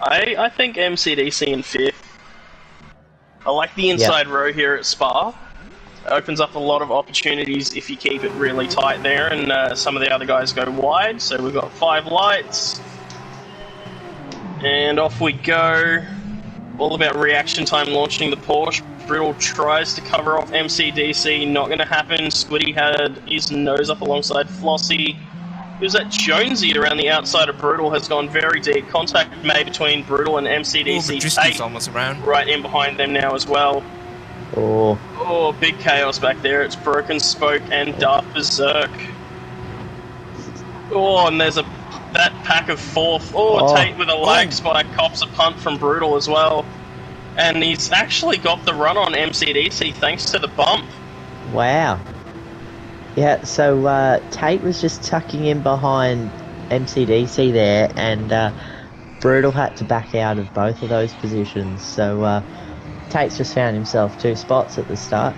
I think MCDC in 5th. I like the inside row here at Spa. It opens up a lot of opportunities if you keep it really tight there, and some of the other guys go wide. So we've got 5 lights. And off we go. All about reaction time launching the Porsche. Brittle tries to cover off MCDC. Not going to happen. Squiddy had his nose up alongside Flossie. It was that Jonesy around the outside of Brutal has gone very deep. Contact made between Brutal and MCDC. Tate almost around. Right in behind them now as well. Oh, big chaos back there. It's Broken Spoke and Darth Berserk. Oh, and there's that pack of 4th. Oh, Tate with a lag spike cops a punt from Brutal as well. And he's actually got the run on MCDC thanks to the bump. Wow. Yeah, so Tate was just tucking in behind MCDC there, and Brutal had to back out of both of those positions. So Tate's just found himself 2 spots at the start.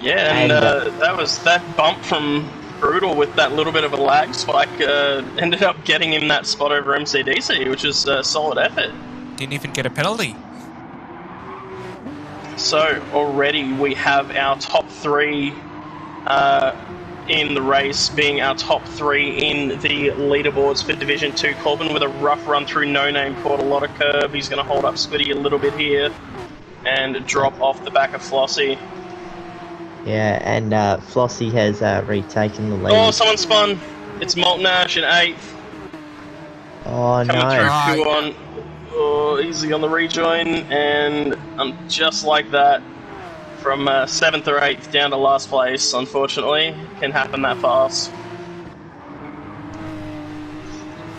Yeah, and that was that bump from Brutal with that little bit of a lag spike ended up getting him that spot over MCDC, which is a solid effort. Didn't even get a penalty. So already we have our top 3 in the race, being our top 3 in the leaderboards for Division 2. Corbin with a rough run through No Name, caught a lot of curb. He's going to hold up Squiddy a little bit here and drop off the back of Flossie. Yeah, and Flossie has retaken the lead. Oh, someone spun. It's Molten Ash in 8th. Oh, Coming no. through Kuon. Oh, easy on the rejoin, and just like that, from 7th or 8th down to last place, unfortunately. Can happen that fast.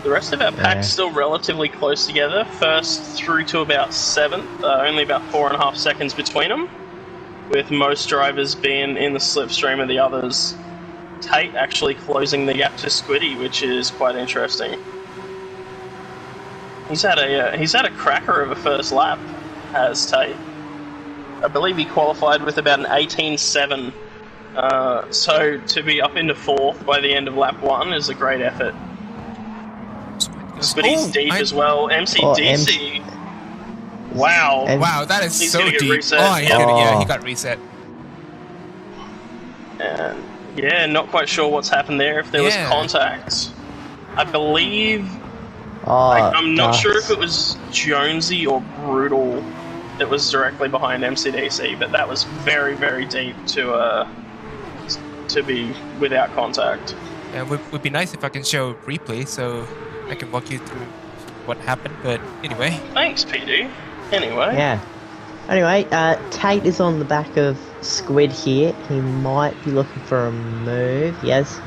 The rest of our pack's still relatively close together. First through to about 7th, only about 4.5 seconds between them, with most drivers being in the slipstream of the others. Tate actually closing the gap to Squiddy, which is quite interesting. He's had a cracker of a first lap, has Tate. I believe he qualified with about an 18.7. So to be up into 4th by the end of lap 1 is a great effort. Squiddy's deep as well. MCDC. Wow. Wow, that is He's so gonna get deep. reset. Oh, yeah, he got reset. And yeah, not quite sure what's happened there. If there was contact, I believe. I'm not sure if it was Jonesy or Brutal that was directly behind MCDC, but that was very, very deep to be without contact. Yeah, it would be nice if I can show replay so I can walk you through what happened, but anyway. Thanks, PD. Anyway. Yeah. Anyway, Tate is on the back of Squid here. He might be looking for a move. He has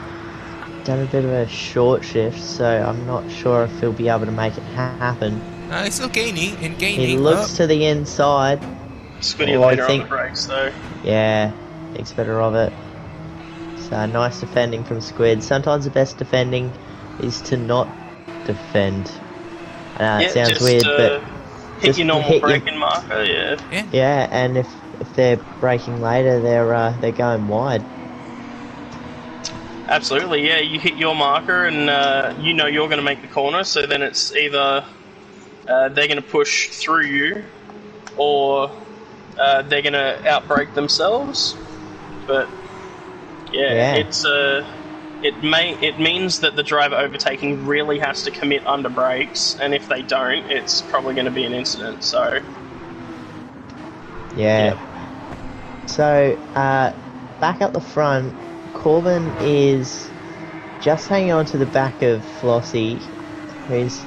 done a bit of a short shift, so I'm not sure if he'll be able to make it happen. He's still gaining. He looks to the inside. Squiddy later on the brakes, though. Yeah, thinks better of it. So nice defending from Squid. Sometimes the best defending is to not defend. I know it sounds weird, but hit your normal braking marker, Yeah, and if they're braking later, they're going wide. Absolutely, yeah. You hit your marker, and you know you're going to make the corner. So then it's either they're going to push through you, or they're going to outbrake themselves. But it's it means that the driver overtaking really has to commit under brakes, and if they don't, it's probably going to be an incident. So So back up the front, Corbin is just hanging on to the back of Flossie, who's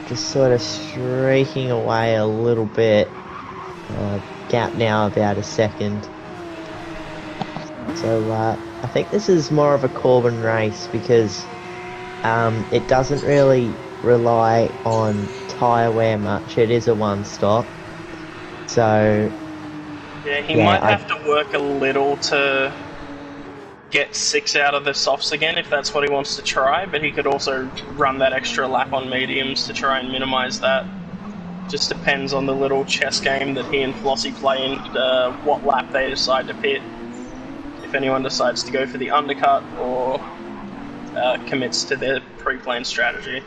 just sort of streaking away a little bit. Gap now about a second. So I think this is more of a Corbin race because it doesn't really rely on tyre wear much. It is a one-stop. So he might have to work a little to get 6 out of the softs again if that's what he wants to try, but he could also run that extra lap on mediums to try and minimise that. Just depends on the little chess game that he and Flossie play and what lap they decide to pit. If anyone decides to go for the undercut or commits to their pre-planned strategy.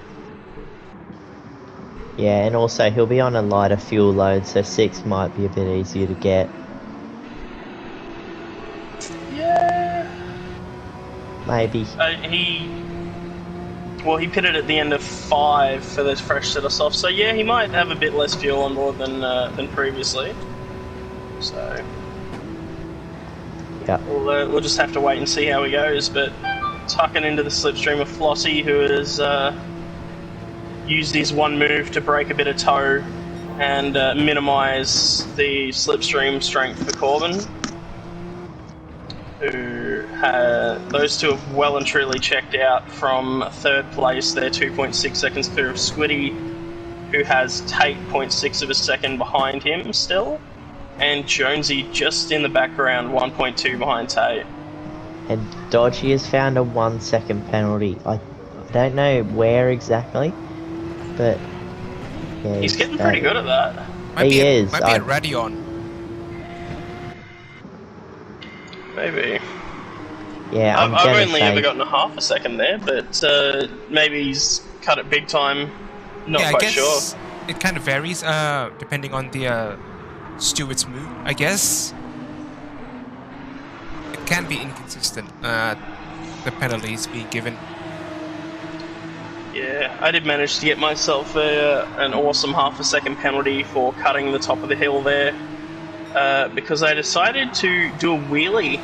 Yeah, and also he'll be on a lighter fuel load, so 6 might be a bit easier to get. Yeah. Maybe. He pitted at the end of 5 for this fresh set of softs, so yeah, he might have a bit less fuel on board than previously. So yeah, we'll just have to wait and see how he goes. But tucking into the slipstream of Flossie, who has used his one move to break a bit of toe and minimise the slipstream strength for Corbin. Those two have well and truly checked out from 3rd place. They're 2.6 seconds clear of Squiddy, who has Tate 0.6 of a second behind him still, and Jonesy just in the background, 1.2 behind Tate. And Dodgy has found a 1 second penalty. I don't know where exactly, but yeah, he's getting pretty good at that. Might be a Radion. Maybe. Yeah, I've only ever gotten a half a second there, but maybe he's cut it big time. Not quite sure. It kind of varies depending on the steward's mood, I guess. It can be inconsistent, the penalties being given. Yeah, I did manage to get myself an awesome half a second penalty for cutting the top of the hill there. Because I decided to do a wheelie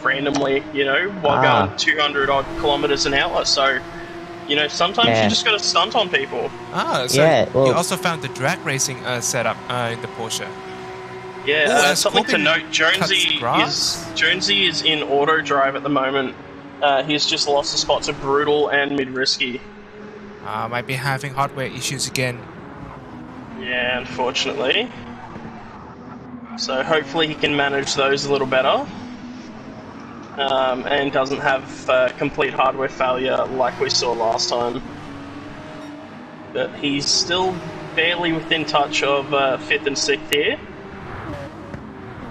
randomly, while going 200 odd kilometers an hour. So, sometimes you just got to stunt on people. So you also found the drag racing setup in the Porsche. Yeah, something to note: Jonesy is in auto drive at the moment. He's just lost a spot to Brutal and Mid Risky. Might be having hardware issues again. Yeah, unfortunately. So hopefully he can manage those a little better, and doesn't have complete hardware failure like we saw last time. But he's still barely within touch of 5th and 6th here,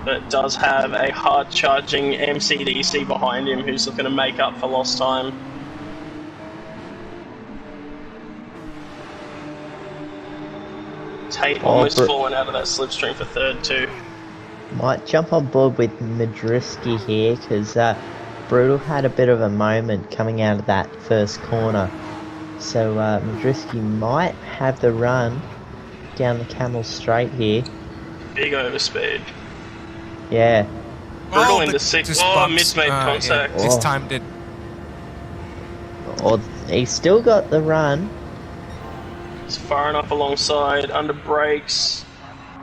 but does have a hard-charging MCDC behind him who's looking to make up for lost time. Tate almost fallen out of that slipstream for 3rd too. Might jump on board with Madrisky here, because Brutal had a bit of a moment coming out of that first corner. So Madrisky might have the run down the Camel Straight here. Big overspeed. Yeah. Brutal into 6th. Mid's made contact. This time did. He's still got the run. He's far enough alongside, under brakes.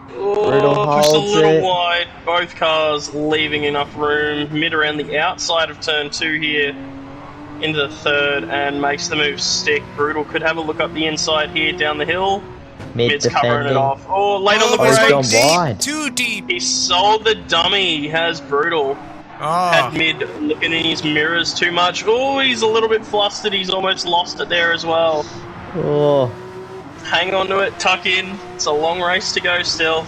Brutal pushed a little it wide. Both cars leaving enough room. Mid around the outside of turn 2 here into the 3rd and makes the move stick. Brutal could have a look up the inside here down the hill. Mid's covering it off. Late on the brakes. Gone wide. Too deep. He sold the dummy. He has Brutal. Had Mid looking in his mirrors too much. He's a little bit flustered. He's almost lost it there as well. Hang on to it, tuck in. It's a long race to go still.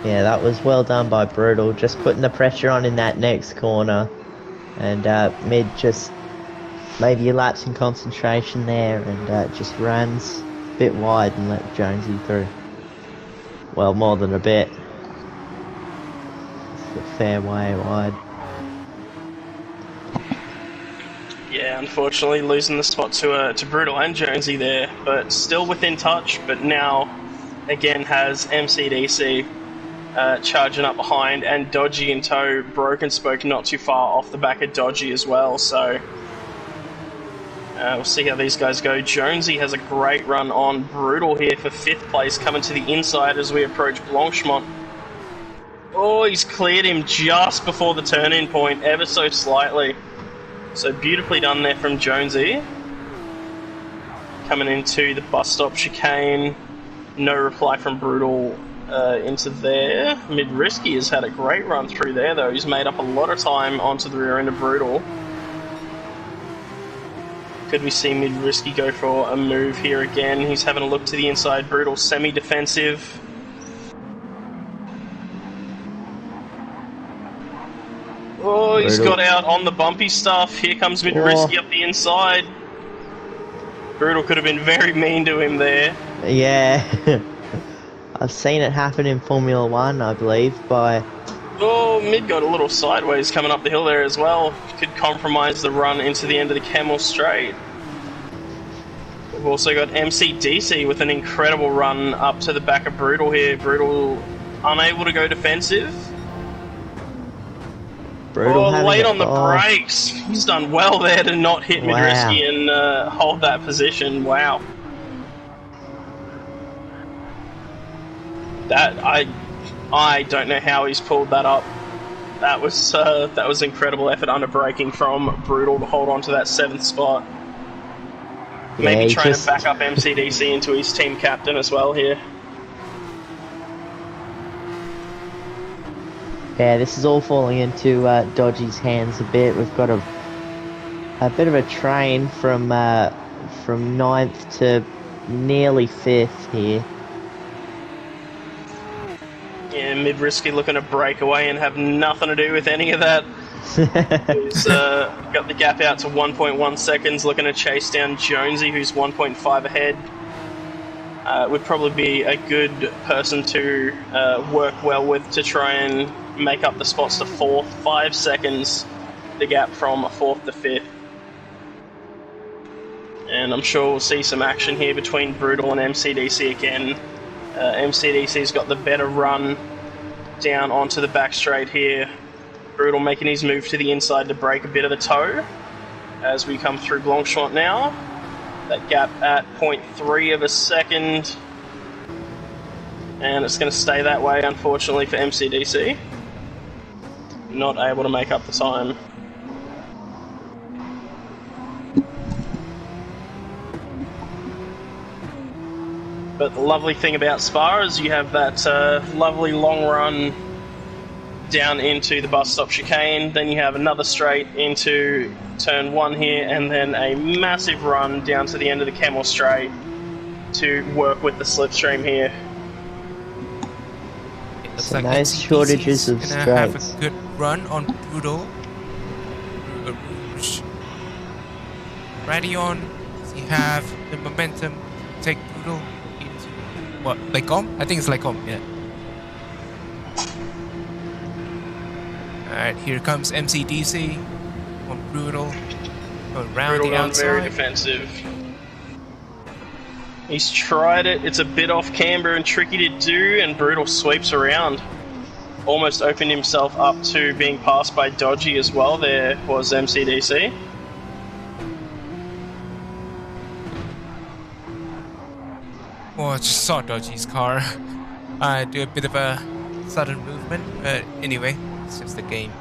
Yeah, that was well done by Brutal, just putting the pressure on in that next corner. And Mid just maybe a lapse in concentration there and just runs a bit wide and let Jonesy through. Well, more than a bit. It's a fair way wide. Yeah, unfortunately losing the spot to Brutal and Jonesy there, but still within touch, but now again has MCDC charging up behind, and Dodgy in tow, Broken Spoke not too far off the back of Dodgy as well, so we'll see how these guys go. Jonesy has a great run on Brutal here for 5th place, coming to the inside as we approach Blanchemont. He's cleared him just before the turn-in point, ever so slightly. So beautifully done there from Jonesy. Coming into the bus stop chicane. No reply from Brutal into there. Mid-Risky has had a great run through there, though. He's made up a lot of time onto the rear end of Brutal. Could we see Mid-Risky go for a move here again? He's having a look to the inside. Brutal semi-defensive. Oh, he's got out on the bumpy stuff. Here comes Mid-Risky up the inside. Brutal could have been very mean to him there. Yeah. I've seen it happen in Formula 1, I believe, by... Oh, Mid got a little sideways coming up the hill there as well. Could compromise the run into the end of the Camel Straight. We've also got MCDC with an incredible run up to the back of Brutal here. Brutal unable to go defensive. Brutal late on the brakes. He's done well there to not hit Mid-Risky and hold that position. Wow. That I don't know how he's pulled that up. That was incredible effort under braking from Brutal to hold on to that 7th spot. Maybe trying to back up MCDC into his team captain as well here. Yeah, this is all falling into Dodgy's hands a bit. We've got a bit of a train from 9th to nearly 5th here. Yeah, Mid-Risky looking to break away and have nothing to do with any of that. He's got the gap out to 1.1 seconds, looking to chase down Jonesy, who's 1.5 ahead. Would probably be a good person to work well with to try and make up the spots to 4th. 5 seconds, the gap from 4th to 5th. And I'm sure we'll see some action here between Brutal and MCDC again. MCDC's got the better run down onto the back straight here. Brutal making his move to the inside to break a bit of the toe as we come through Blanchant now. That gap at 0.3 of a second. And it's going to stay that way, unfortunately, for MCDC. Not able to make up the time. But the lovely thing about Spa is you have that lovely long run down into the bus stop chicane, then you have another straight into turn 1 here, and then a massive run down to the end of the Camel Straight to work with the slipstream here. Looks So like nice NCPC shortages of is gonna have straights. a good run on Brutal. Rouge. Radion, does he have the momentum to take Brutal into what? Lacombe? I think it's Lacombe, yeah. Alright, here comes MCDC on Brutal. Around Brutal the gone outside. very defensive. He's tried it, it's a bit off camber and tricky to do, and Brutal sweeps around. Almost opened himself up to being passed by Dodgy as well. There was MCDC. Oh, I just saw Dodgy's car. I do a bit of a sudden movement, but anyway, it's just a game.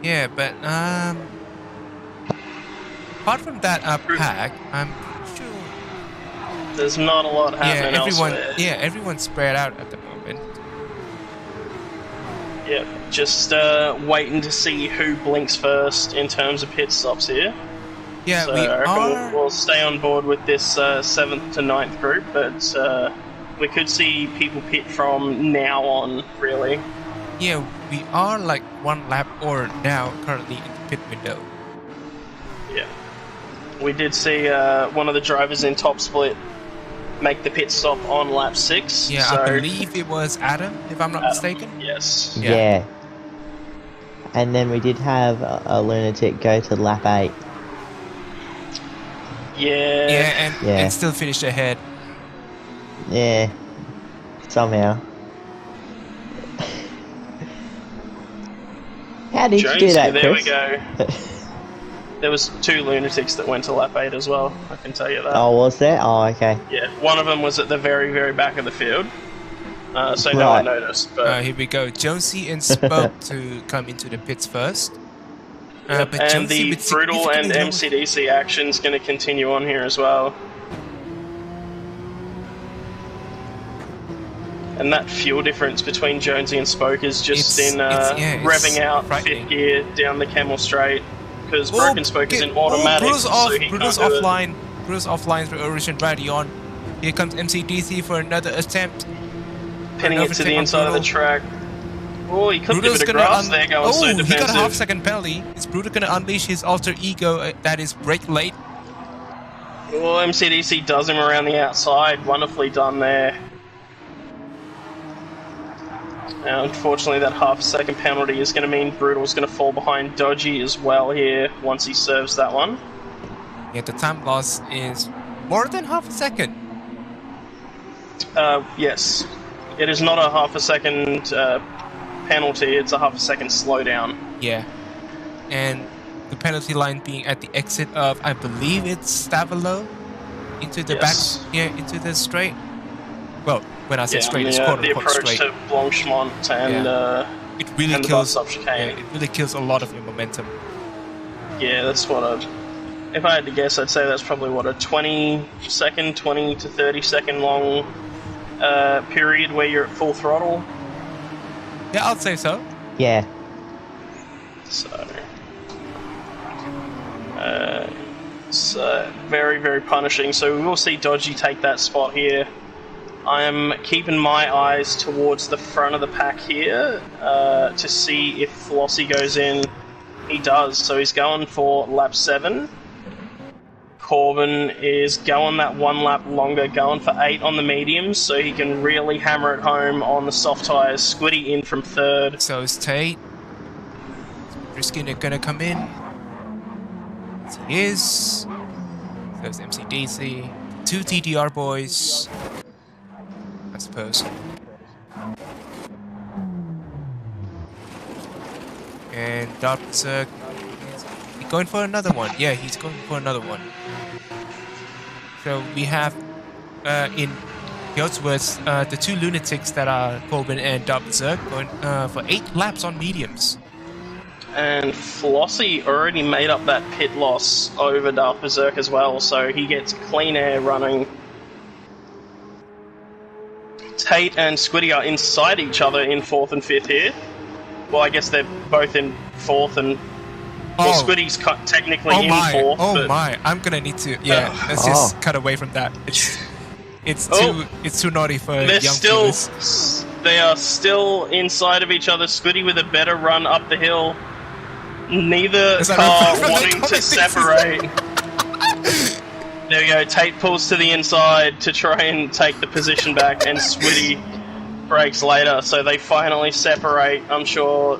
Yeah, but apart from that pack, I'm pretty sure. There's not a lot happening elsewhere. Everyone's spread out at the moment. Yep, just waiting to see who blinks first in terms of pit stops here. Yeah, So we I reckon are. we'll stay on board with this 7th to 9th group, but we could see people pit from now on, really. Yeah, we are like one lap or now currently in the pit window. Yeah. We did see one of the drivers in top split make the pit stop on lap 6. Yeah, so, I believe it was Adam, if I'm not mistaken. Yes. Yeah. And then we did have a lunatic go to lap 8. Yeah. And still finished ahead. Yeah. Somehow. How did you do that, there Chris? we go. There was 2 lunatics that went to lap 8 as well, I can tell you that. Oh, was there? Oh, okay. Yeah, one of them was at the very, very back of the field, so no one noticed. But Here we go. Jonesy and Spoke to come into the pits first. But and Jonesy the with Brutal and significantly lower- MCDC action's going to continue on here as well. And that fuel difference between Jonesy and Spoke is just revving out frightening. fifth gear down the Camel Straight, because Oh, Broken Spoke is in automatic, Bruno's off. so he Bruno's can't do it. offline. Bruno's offline through Origin ready on. Here comes MCDC for another attempt. Pinning it to the inside of the track. Oh, he could give Bruno's it a gonna grass there, going so he got a defensive. half-second penalty. Is Bruno gonna unleash his alter ego that is brake late? Well, MCDC does him around the outside. Wonderfully done there. Now, unfortunately, that half-second penalty is going to mean Brutal's going to fall behind Dodgy as well here once he serves that one. Yeah, the time loss is more than half a second. Yes. It is not a half a second penalty, it's a half a second slowdown. Yeah. And the penalty line being at the exit of, I believe it's Stavalo, into the Yes. back, yeah, into the straight. Well, when I say straight, it's the quote-unquote approach straight. to Blanchemont and, It really and the kills. bus stop chicane. Yeah, it really kills a lot of your momentum. Yeah, that's what I'd... If I had to guess, I'd say that's probably, what, a 20 to 30 second long period where you're at full throttle. Yeah, I'd say so. Yeah. So very, very punishing. So we will see Dodgy take that spot here. I am keeping my eyes towards the front of the pack here to see if Flossie goes in. He does, so he's going for lap 7. Corbin is going that one lap longer, going for 8 on the mediums, so he can really hammer it home on the soft tyres. Squiddy in from 3rd. So is Tate. Risky gonna come in. Yes, he is. So is MCDC. 2 TDR boys. I suppose. And Darpzerk is he going for another one. Yeah, he's going for another one. So we have in Piotr's words, the 2 lunatics that are Corbin and Darpzerk going for 8 laps on mediums. And Flossie already made up that pit loss over Darth Berserk as well, so he gets clean air running. Tate and Squiddy are inside each other in 4th and 5th here. Well, I guess they're both in 4th and... Well, Squiddy's technically in 4th. Oh but... my! I'm gonna need to. Yeah, let's just cut away from that. It's too naughty for young viewers. They are still inside of each other. Squiddy with a better run up the hill. Neither car wanting to separate. There we go. Tate pulls to the inside to try and take the position back, and Squiddy brakes later. So they finally separate. I'm sure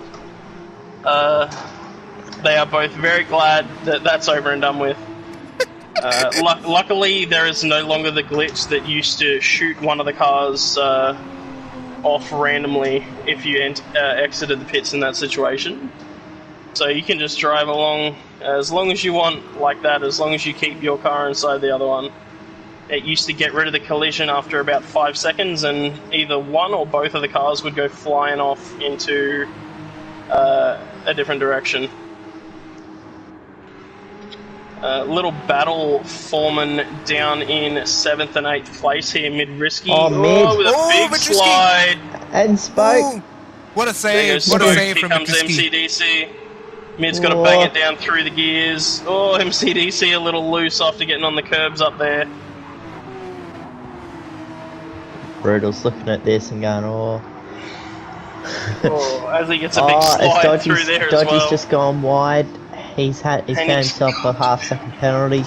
they are both very glad that that's over and done with. Luckily, there is no longer the glitch that used to shoot one of the cars off randomly if you exited the pits in that situation. So you can just drive along as long as you want like that, as long as you keep your car inside the other one. It used to get rid of the collision after about 5 seconds, and either one or both of the cars would go flying off into a different direction. Little battle foreman down in 7th and 8th place here, mid-risky. Mid. With a big slide. And Spoke. Ooh, what a save! What a save Here from comes Midrisky. MCDC. Mid's got to bang it down through the gears. Oh, MCDC a little loose after getting on the curbs up there. Brutal's looking at this and going, oh. As he gets a big slide through there as well. Dodgy's just gone wide. He's found himself a half-second penalty.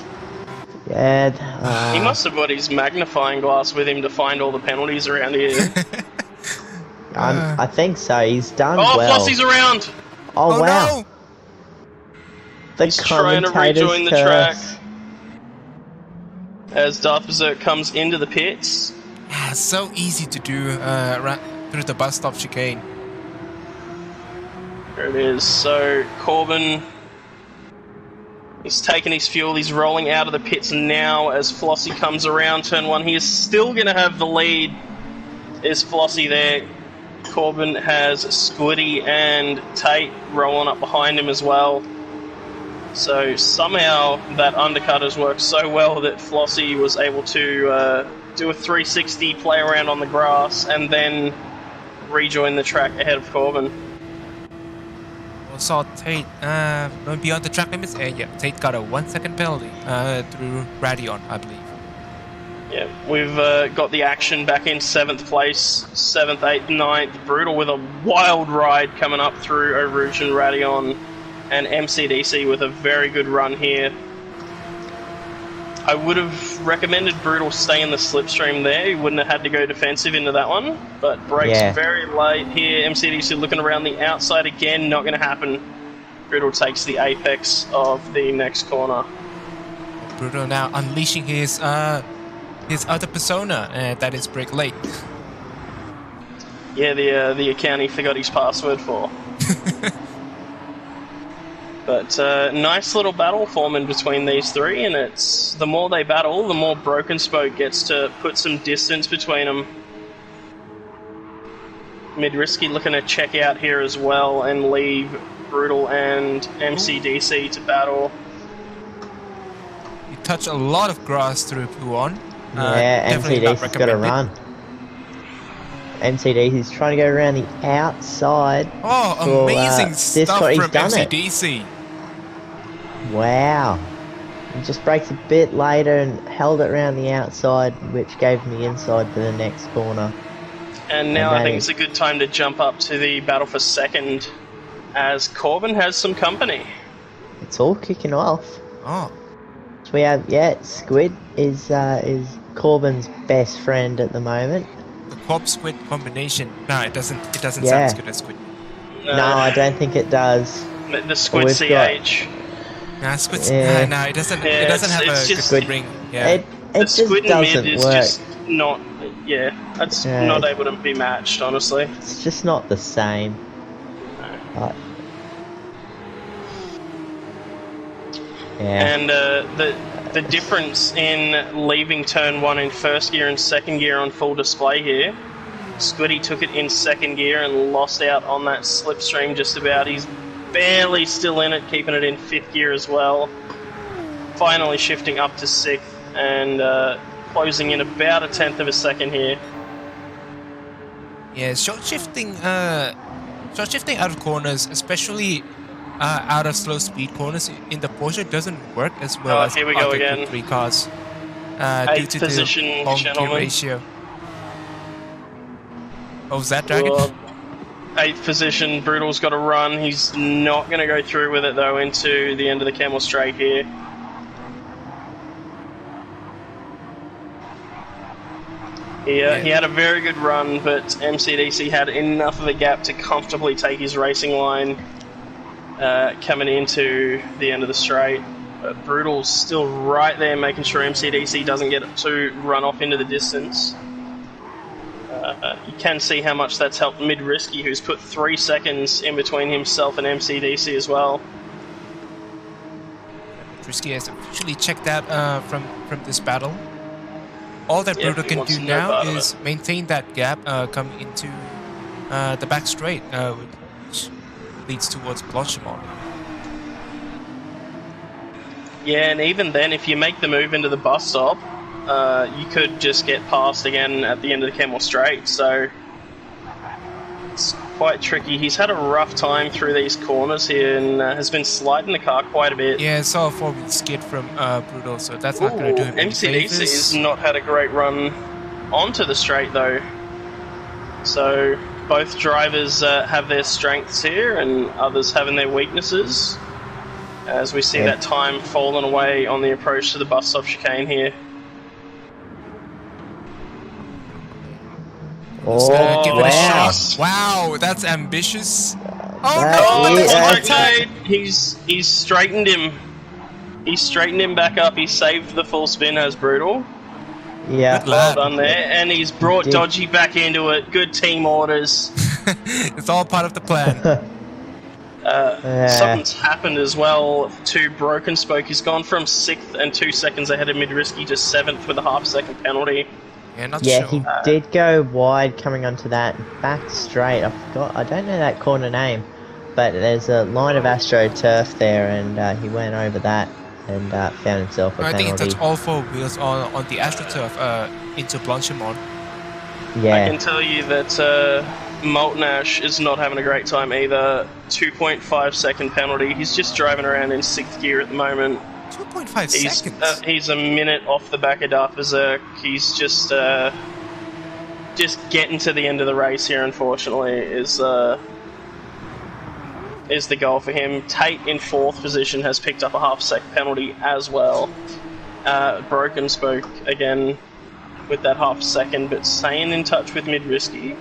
Yeah. He must have got his magnifying glass with him to find all the penalties around here. I think so. He's done well. Flossie's around! Oh wow. No. He's trying to rejoin the track. As Darth Berserk comes into the pits. So easy to do through the bus stop chicane. There it is. So Corbin, he's taking his fuel. He's rolling out of the pits now as Flossie comes around turn 1. He is still going to have the lead. Is Flossie there? Corbin has Squiddy and Tate rolling up behind him as well. So somehow that undercut has worked so well that Flossie was able to do a 360 play around on the grass and then rejoin the track ahead of Corbin. We saw Tate going beyond the track limits, and yeah, Tate got a 1 second penalty through Radion, I believe. Yeah, we've got the action back in 7th place, 7th, 8th, 9th. Brutal with a wild ride coming up through Eau Rouge and Radion, and MCDC with a very good run here. I would have recommended Brutal stay in the slipstream there. He wouldn't have had to go defensive into that one, but brakes very late here. MCDC looking around the outside again, not going to happen. Brutal takes the apex of the next corner. Brutal now unleashing his other persona, that is brake late. Yeah, the account he forgot his password for. But nice little battle forming between these three, and it's the more they battle, the more Broken Spoke gets to put some distance between them. Midrisky looking to check out here as well and leave Brutal and MCDC to battle. You touch a lot of grass through Puon. Yeah, MCDC's got to run. MCDC's trying to go around the outside. Oh, amazing stuff from MCDC. Wow. He just brakes a bit later and held it around the outside, which gave him the inside for the next corner. And now I think it's a good time to jump up to the battle for second, as Corbin has some company. It's all kicking off. Oh. So we have, Squid is Corbin's best friend at the moment. The Corp Squid combination. No, it doesn't sound as good as Squid. No, I don't think it does. The Squid CH. Nah, Squid. No, it doesn't. Yeah, it doesn't have a Squid good ring. Yeah. It The just Squid and doesn't Mid is work. just not. Yeah, it's not able to be matched, honestly. It's just not the same. And the difference in leaving turn 1 in first gear and second gear on full display here. Squiddy took it in second gear and lost out on that slipstream just about. He's barely still in it, keeping it in 5th gear as well. Finally shifting up to 6th and closing in about a 10th of a second here. Yeah, short shifting out of corners, especially out of slow speed corners in the Porsche, doesn't work as well as here we go other again. Group 3 cars due to position, the long gear gentlemen. ratio. Oh, was that Dragon? Well, 8th position, Brutal's got to run. He's not going to go through with it though into the end of the Camel Straight here. He had a very good run, but MCDC had enough of a gap to comfortably take his racing line coming into the end of the straight. But Brutal's still right there, making sure MCDC doesn't get to run off into the distance. You can see how much that's helped Mid-Risky, who's put 3 seconds in between himself and MCDC as well. Risky has officially checked out from this battle. All that Brutal can do now is maintain that gap coming into the back straight, which leads towards Blanchimont. Yeah, and even then, if you make the move into the bus stop, you could just get past again at the end of the Camel Straight, so it's quite tricky. He's had a rough time through these corners here and has been sliding the car quite a bit. Yeah, I saw a 4-wheel skid from Brutal, so that's not going to do him any MCDC favors. has not had a great run onto the straight though. So both drivers have their strengths here and others having their weaknesses. As we see that time falling away on the approach to the bus stop chicane here. Give it a wow. shot. Wow, that's ambitious. That's okay. He's straightened him. He's straightened him back up. He saved the full spin as Brutal. Yeah. Well done there. And he's brought Dodgy back into it. Good team orders. It's all part of the plan. Something's happened as well to Broken Spoke. He's gone from 6th and 2 seconds ahead of Mid-Risky to 7th with a half-second penalty. Yeah, not Yeah, sure. he did go wide coming onto that back straight. I don't know that corner name. but there's a line of AstroTurf there, and he went over that and found himself a I think penalty. that's all 4 wheels on the AstroTurf into Blanchimont. Yeah. I can tell you that Molten Ash is not having a great time either. 2.5 second penalty. He's just driving around in 6th gear at the moment. 2.5 seconds. He's a minute off the back of Darth Berserk. He's just getting to the end of the race here, unfortunately, is the goal for him. Tate in 4th position has picked up a half-sec penalty as well. Broken spoke again with that half-second, but staying in touch with Mid-Risky.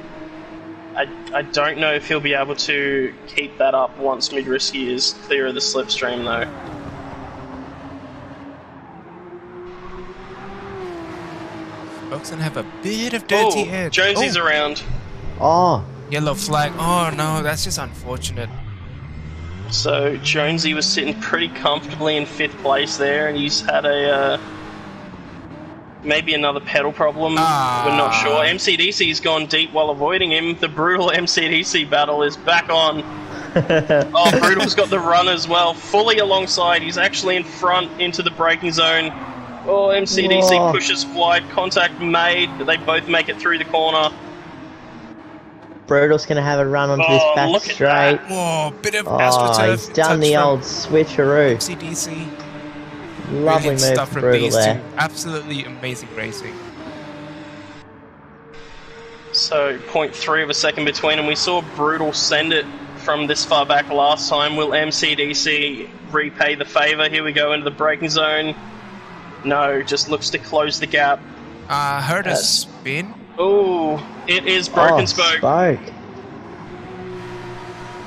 I don't know if he'll be able to keep that up once Mid-Risky is clear of the slipstream, though. Spoke's gonna have a bit of dirty edge. Jonesy's around. Oh, Yellow flag. Oh no, that's just unfortunate. So Jonesy was sitting pretty comfortably in 5th place there, and he's had a maybe another pedal problem. We're not sure. MCDC's gone deep while avoiding him. The brutal MCDC battle is back on. Oh, Brutal's got the run as well, fully alongside. He's actually in front into the braking zone. Oh, MCDC pushes wide. Contact made. They both make it through the corner. Brutal's going to have a run onto this back straight. Whoa, bit of AstroTurf. He's done the old switcheroo. MCDC. Lovely move stuff from from Brutal these there. two. Absolutely amazing racing. So 0.3 of a second between them. We saw Brutal send it from this far back last time. Will MCDC repay the favour? Here we go into the braking zone. No, just looks to close the gap. Heard a spin. Oh, it is Broken Spoke.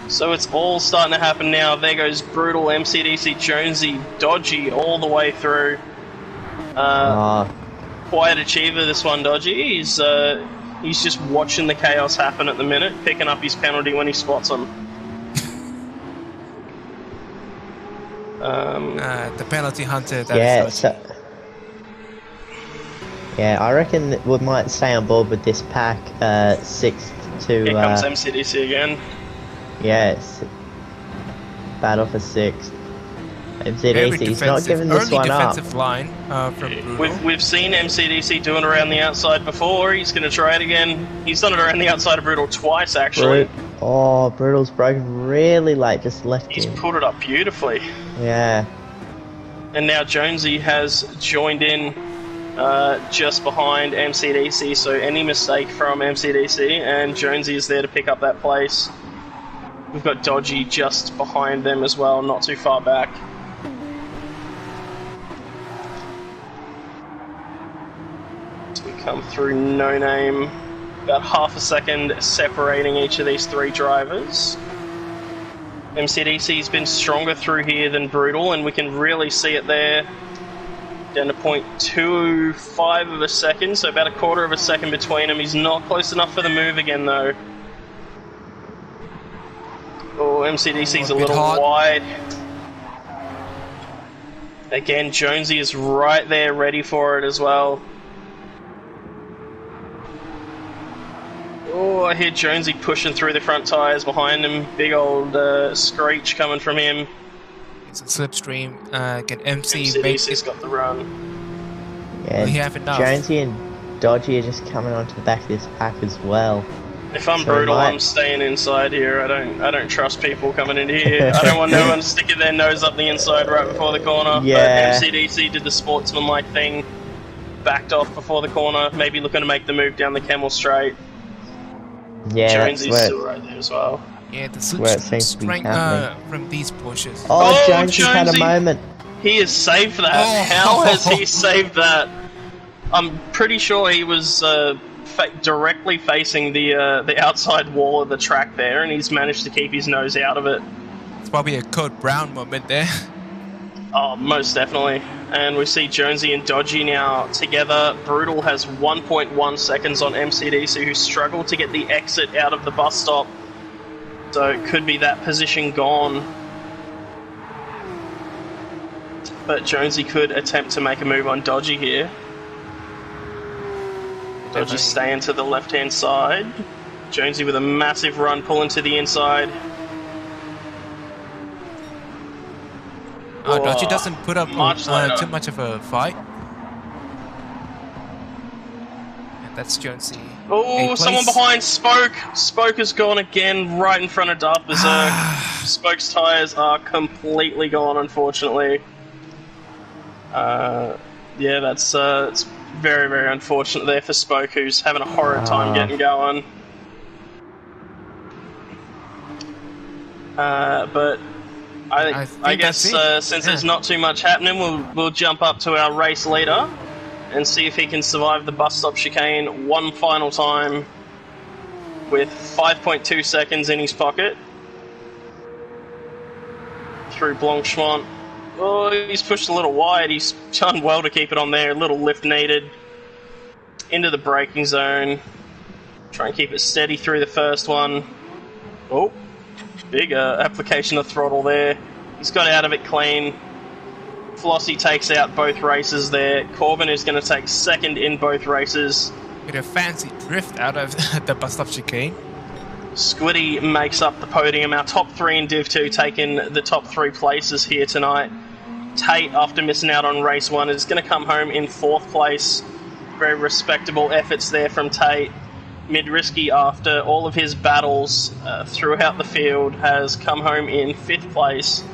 So it's all starting to happen now. There goes Brutal, MCDC, Jonesy, Dodgy all the way through. Quiet achiever, this one, Dodgy. He's just watching the chaos happen at the minute, picking up his penalty when he spots him. The penalty hunter. Yeah, I reckon that we might stay on board with this pack. 6th to. Here comes MCDC again. Yes. Battle for 6th. MCDC's not giving this one up. Defensive line from Brutal. We've seen MCDC doing it around the outside before. He's going to try it again. He's done it around the outside of Brutal twice, actually. Brutal's broken really late, just left He's him. put it up beautifully. Yeah. And now Jonesy has joined in just behind MCDC, so any mistake from MCDC, and Jonesy is there to pick up that place. We've got Dodgy just behind them as well, not too far back. So we come through No Name, about half a second separating each of these 3 drivers. MCDC's been stronger through here than Brutal, and we can really see it there. Down to 0.25 of a second, so about a quarter of a second between them. He's not close enough for the move again, though. Oh, MCDC's a little wide. Again, Jonesy is right there, ready for it as well. Oh, I hear Jonesy pushing through the front tyres behind him. Big old screech coming from him. It's a slipstream. Can MCDC's got the run. Yeah, we have enough. Jonesy and Dodgy are just coming onto the back of this pack as well. If I'm Brutal, I'm staying inside here. I don't trust people coming in here. I don't want no one sticking their nose up the inside right before the corner. Yeah. But MCDC did the sportsman-like thing, backed off before the corner, maybe looking to make the move down the Camel Straight. Yeah, Jonesy's still right there as well. Yeah, the strength from these pushes. Oh, Jonesy's had a moment. He has saved that. How has he saved that? I'm pretty sure he was directly facing the outside wall of the track there, and he's managed to keep his nose out of it. It's probably a Code Brown moment there. Oh, most definitely. And we see Jonesy and Dodgy now together. Brutal has 1.1 seconds on MCDC, who struggled to get the exit out of the bus stop. So it could be that position gone. But Jonesy could attempt to make a move on Dodgy here. Dodgy staying to the left-hand side. Jonesy with a massive run pulling to the inside. Dodgy doesn't put up much later. too much of a fight. And that's Jonesy. Oh, someone behind Spoke. Spoke has gone again right in front of Darth Berserk. Spoke's tyres are completely gone, unfortunately. Yeah, that's it's very, very unfortunate there for Spoke, who's having a horrid time getting going. But I guess since there's not too much happening, we'll jump up to our race leader and see if he can survive the bus stop chicane one final time with 5.2 seconds in his pocket through Blanchemont. Oh, he's pushed a little wide. He's done well to keep it on there. A little lift needed into the braking zone. Try and keep it steady through the first one. Oh, big application of throttle there. He's got out of it clean. Flossie takes out both races there. Corbin is going to take second in both races. With a fancy drift out of the bus stop chicane. Squiddy makes up the podium. Our top three in Div 2 taking the top 3 places here tonight. Tate, after missing out on race 1, is going to come home in 4th place. Very respectable efforts there from Tate. Midrisky, after all of his battles throughout the field, has come home in 5th place.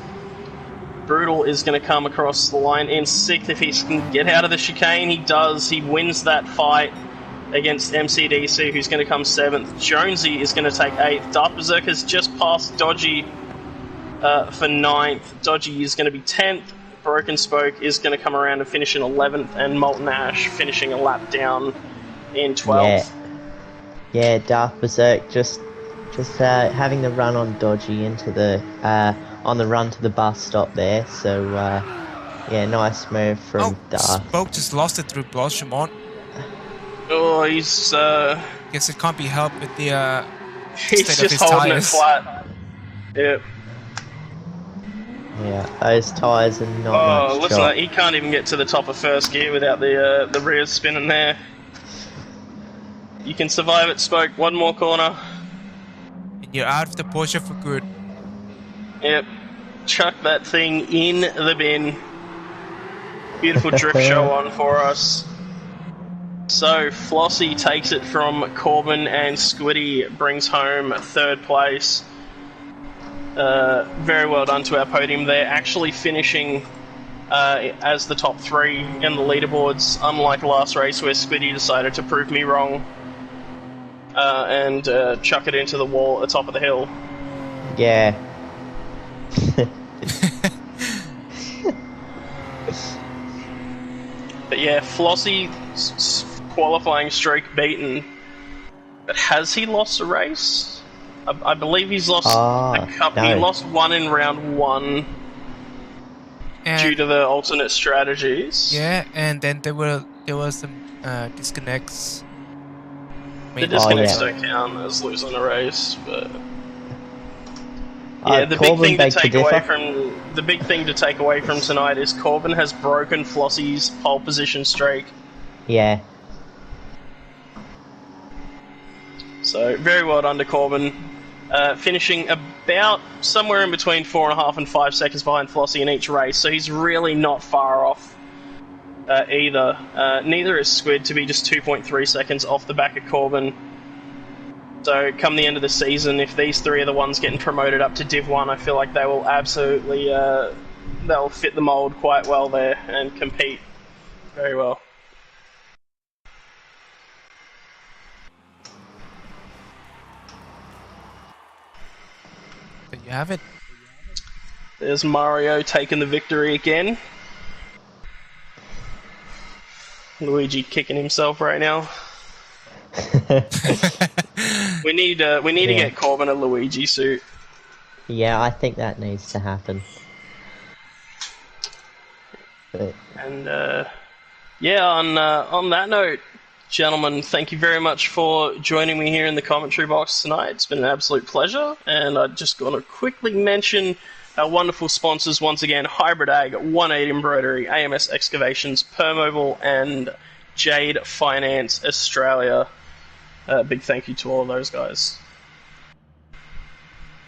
Brutal is going to come across the line in 6th if he can get out of the chicane. He does. He wins that fight against MCDC, who's going to come 7th. Jonesy is going to take 8th. Darth Berserk has just passed Dodgy for 9th. Dodgy is going to be 10th. Broken Spoke is going to come around and finish in 11th, and Molten Ash finishing a lap down in 12th. Yeah, Darth Berserk just having the run on Dodgy into the on the run to the bus stop there. So yeah, nice move from Darth. Spoke just lost it through Blanchemont. Oh, he's Guess it can't be helped with the he's state just of his holding tires. it flat. Yep. Yeah, those tyres are not much listen, job. he can't even get to the top of first gear without the rears spinning there. You can survive it, Spoke. One more corner. And you're out of the Porsche for good. Yep. Chuck that thing in the bin. Beautiful drift show on for us. So, Flossie takes it from Corbin, and Squiddy brings home 3rd place. Very well done to our podium there. Actually finishing as the top 3 in the leaderboards, unlike last race where Squiddy decided to prove me wrong and chuck it into the wall at the top of the hill. Yeah. But yeah, Flossie's qualifying streak beaten. But has he lost a race? I believe he's lost a cup. No. He lost one in round 1 due to the alternate strategies. Yeah, and then there were some disconnects. The disconnects don't count as losing a race, but yeah, the big thing to take away from tonight is Corbin has broken Flossie's pole position streak. Yeah. So very well done to Corbin, finishing about somewhere in between 4.5 and 5 seconds behind Flossie in each race. So he's really not far off either. Neither is Squid, to be just 2.3 seconds off the back of Corbin. So come the end of the season, if these 3 are the ones getting promoted up to Div 1, I feel like they will absolutely they'll fit the mould quite well there and compete very well. There you have it. There's Mario taking the victory again. Luigi kicking himself right now. we need to get Corbin a Luigi suit. Yeah, I think that needs to happen. But... And yeah, on that note, gentlemen, thank you very much for joining me here in the commentary box tonight. It's been an absolute pleasure, and I just want to quickly mention our wonderful sponsors once again: Hybrid Ag, 18 Embroidery, AMS Excavations, Permobile, and Jade Finance Australia. Big thank you to all of those guys.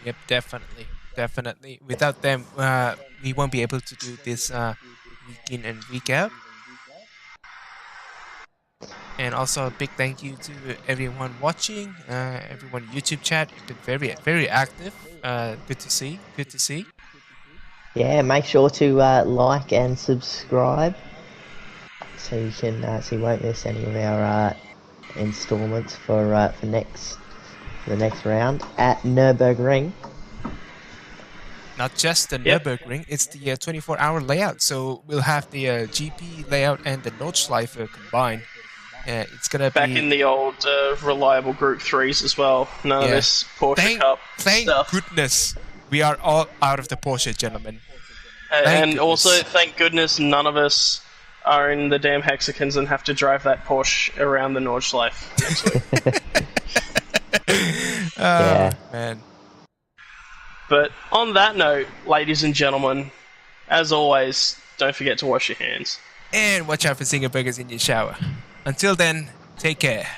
Yep, definitely. Without them, we won't be able to do this week in and week out. And also a big thank you to everyone watching, everyone YouTube chat. You've been very, very active. Good to see. Good to see. Yeah, make sure to like and subscribe so you can so you won't miss any of our installments for the next round at Nürburgring. Not just the Yep. Nürburgring, it's the 24-hour layout. So we'll have the GP layout and the Nordschleife combined. It's gonna Back be in the old reliable Group 3s as well. None of this Porsche Cup thank stuff. goodness we are all out of the Porsche, gentlemen. And goodness. also, thank goodness none of us are in the damn Hexicans and have to drive that Porsche around the Nordschleife next week. Yeah. Man. But on that note, ladies and gentlemen, as always, don't forget to wash your hands. And watch out for zinger burgers in your shower. Until then, take care.